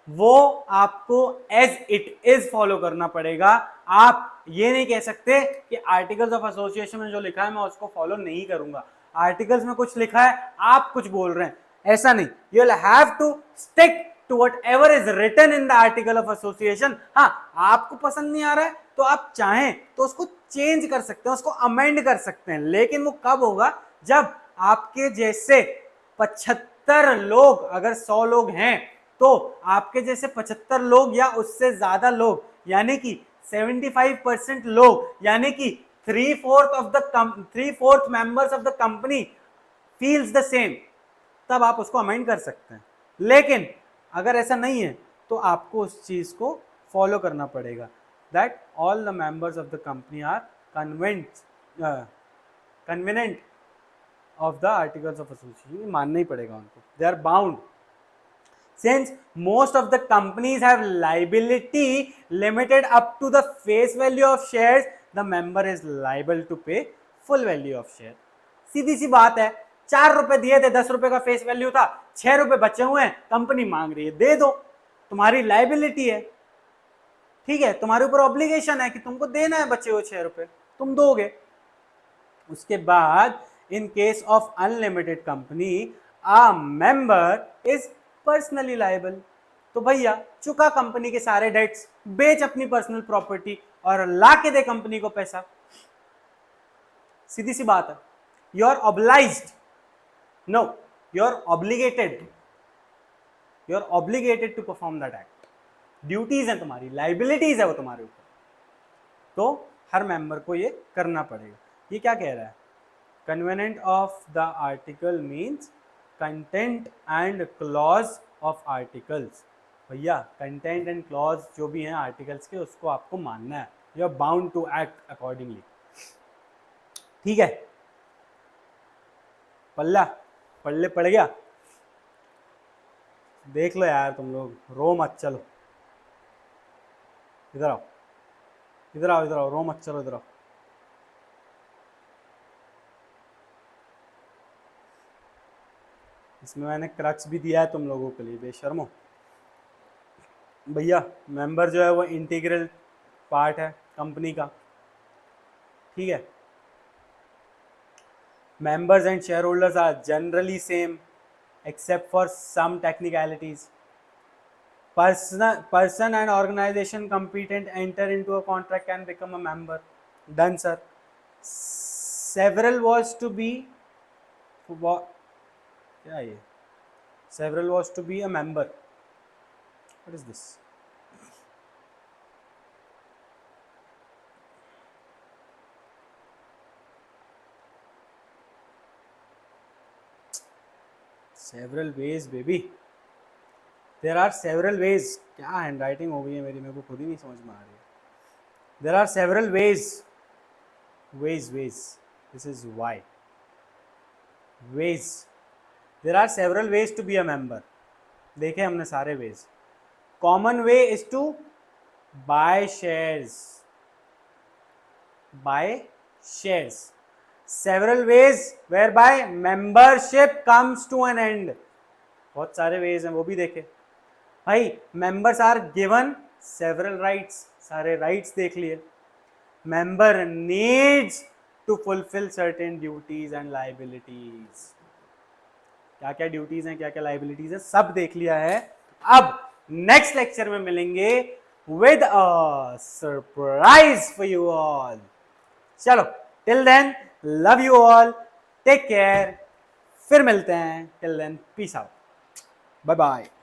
[SPEAKER 1] वो आपको एज इट इज फॉलो करना पड़ेगा. आप ये नहीं कह सकते कि आर्टिकल्स ऑफ एसोसिएशन में जो लिखा है मैं उसको फॉलो नहीं करूंगा. आर्टिकल्स में कुछ लिखा है, आप कुछ बोल रहे हैं, ऐसा नहीं. You will have to stick to whatever is written in the article of association. हाँ, आपको पसंद नहीं आ रहा है तो आप चाहें तो उसको चेंज कर सकते हैं, उसको अमेंड कर सकते हैं, लेकिन वो कब होगा, जब आपके जैसे 75 लोग, अगर 100 लोग हैं तो आपके जैसे 75 लोग या उससे ज्यादा लोग, यानी कि 75% लोग, यानी कि 3/4 members of the company feels the same, तब आप उसको अमेंड कर सकते हैं. लेकिन अगर ऐसा नहीं है तो आपको उस चीज को फॉलो करना पड़ेगा, that all the members of the company are covenant of the articles of association. मानना ही पड़ेगा उनको, they are bound. Since most of the companies have liability limited up to the face value of shares, the member is liable to pay full value of share. सीधी सी बात है, 4 रुपए दिए थे, 10 रुपए का फेस वैल्यू था, 6 रुपए बचे हुए हैं, कंपनी मांग रही है, दे दो, तुम्हारी लाइबिलिटी है. ठीक है, तुम्हारे ऊपर ऑब्लिगेशन है कि तुमको देना है बचे हुए 6 रुपए, तुम दोगे. उसके बाद इन case of unlimited company a member is personally liable. तो भैया चुका कंपनी के सारे डेट्स, बेच अपनी पर्सनल प्रॉपर्टी और ला के दे कंपनी को पैसा. सीधी सी बात है. You are obliged, no, you are obligated, you are obligated to perform that act. Duties है तुम्हारी, लाइबिलिटीज है वो तुम्हारे ऊपर, तो हर मेंबर को ये करना पड़ेगा. ये क्या कह रहा है, covenant of the article means content and clause of articles. भैया कंटेंट एंड क्लॉज जो भी हैं आर्टिकल्स के, उसको आपको मानना है. You are bound to act accordingly. ठीक है, पल्ला पढ़ले पड़ गया. देख लो यार, तुम लोग रो मत, चलो इधर आओ, इधर आओ, इधर आओ, रो मत, चलो इधर आओ. इसमें मैंने क्रक्स भी दिया है तुम लोगों के लिए, बेशर्मो. भैया मेंबर जो है वो इंटीग्रल पार्ट है कंपनी का. ठीक है, members and shareholders are generally same except for some technicalities. Person and organization competent enter into a contract and become a member. Done sir. Several was to be, क्या ये, several was to be a member. What is this? Several ways baby, there are several ways. क्या हैंडराइटिंग हो गई है मेरी, मेरे को खुद ही नहीं समझ में आ रही है. There are several ways. This is why. Ways. There are several ways to be a member. देखे हमने सारे ways. Common way is to buy shares. Several ways whereby membership comes to an end. बहुत सारे ways हैं, वो भी देखे भाई. members are given several rights, सारे rights देख लिए. member needs to fulfill certain duties and liabilities. क्या क्या ड्यूटीज हैं, क्या क्या लाइबिलिटीज हैं, सब देख लिया है. अब नेक्स्ट लेक्चर में मिलेंगे with a surprise for you all. चलो, till then, love you all, take care, फिर मिलते हैं. Till then, peace out, bye bye.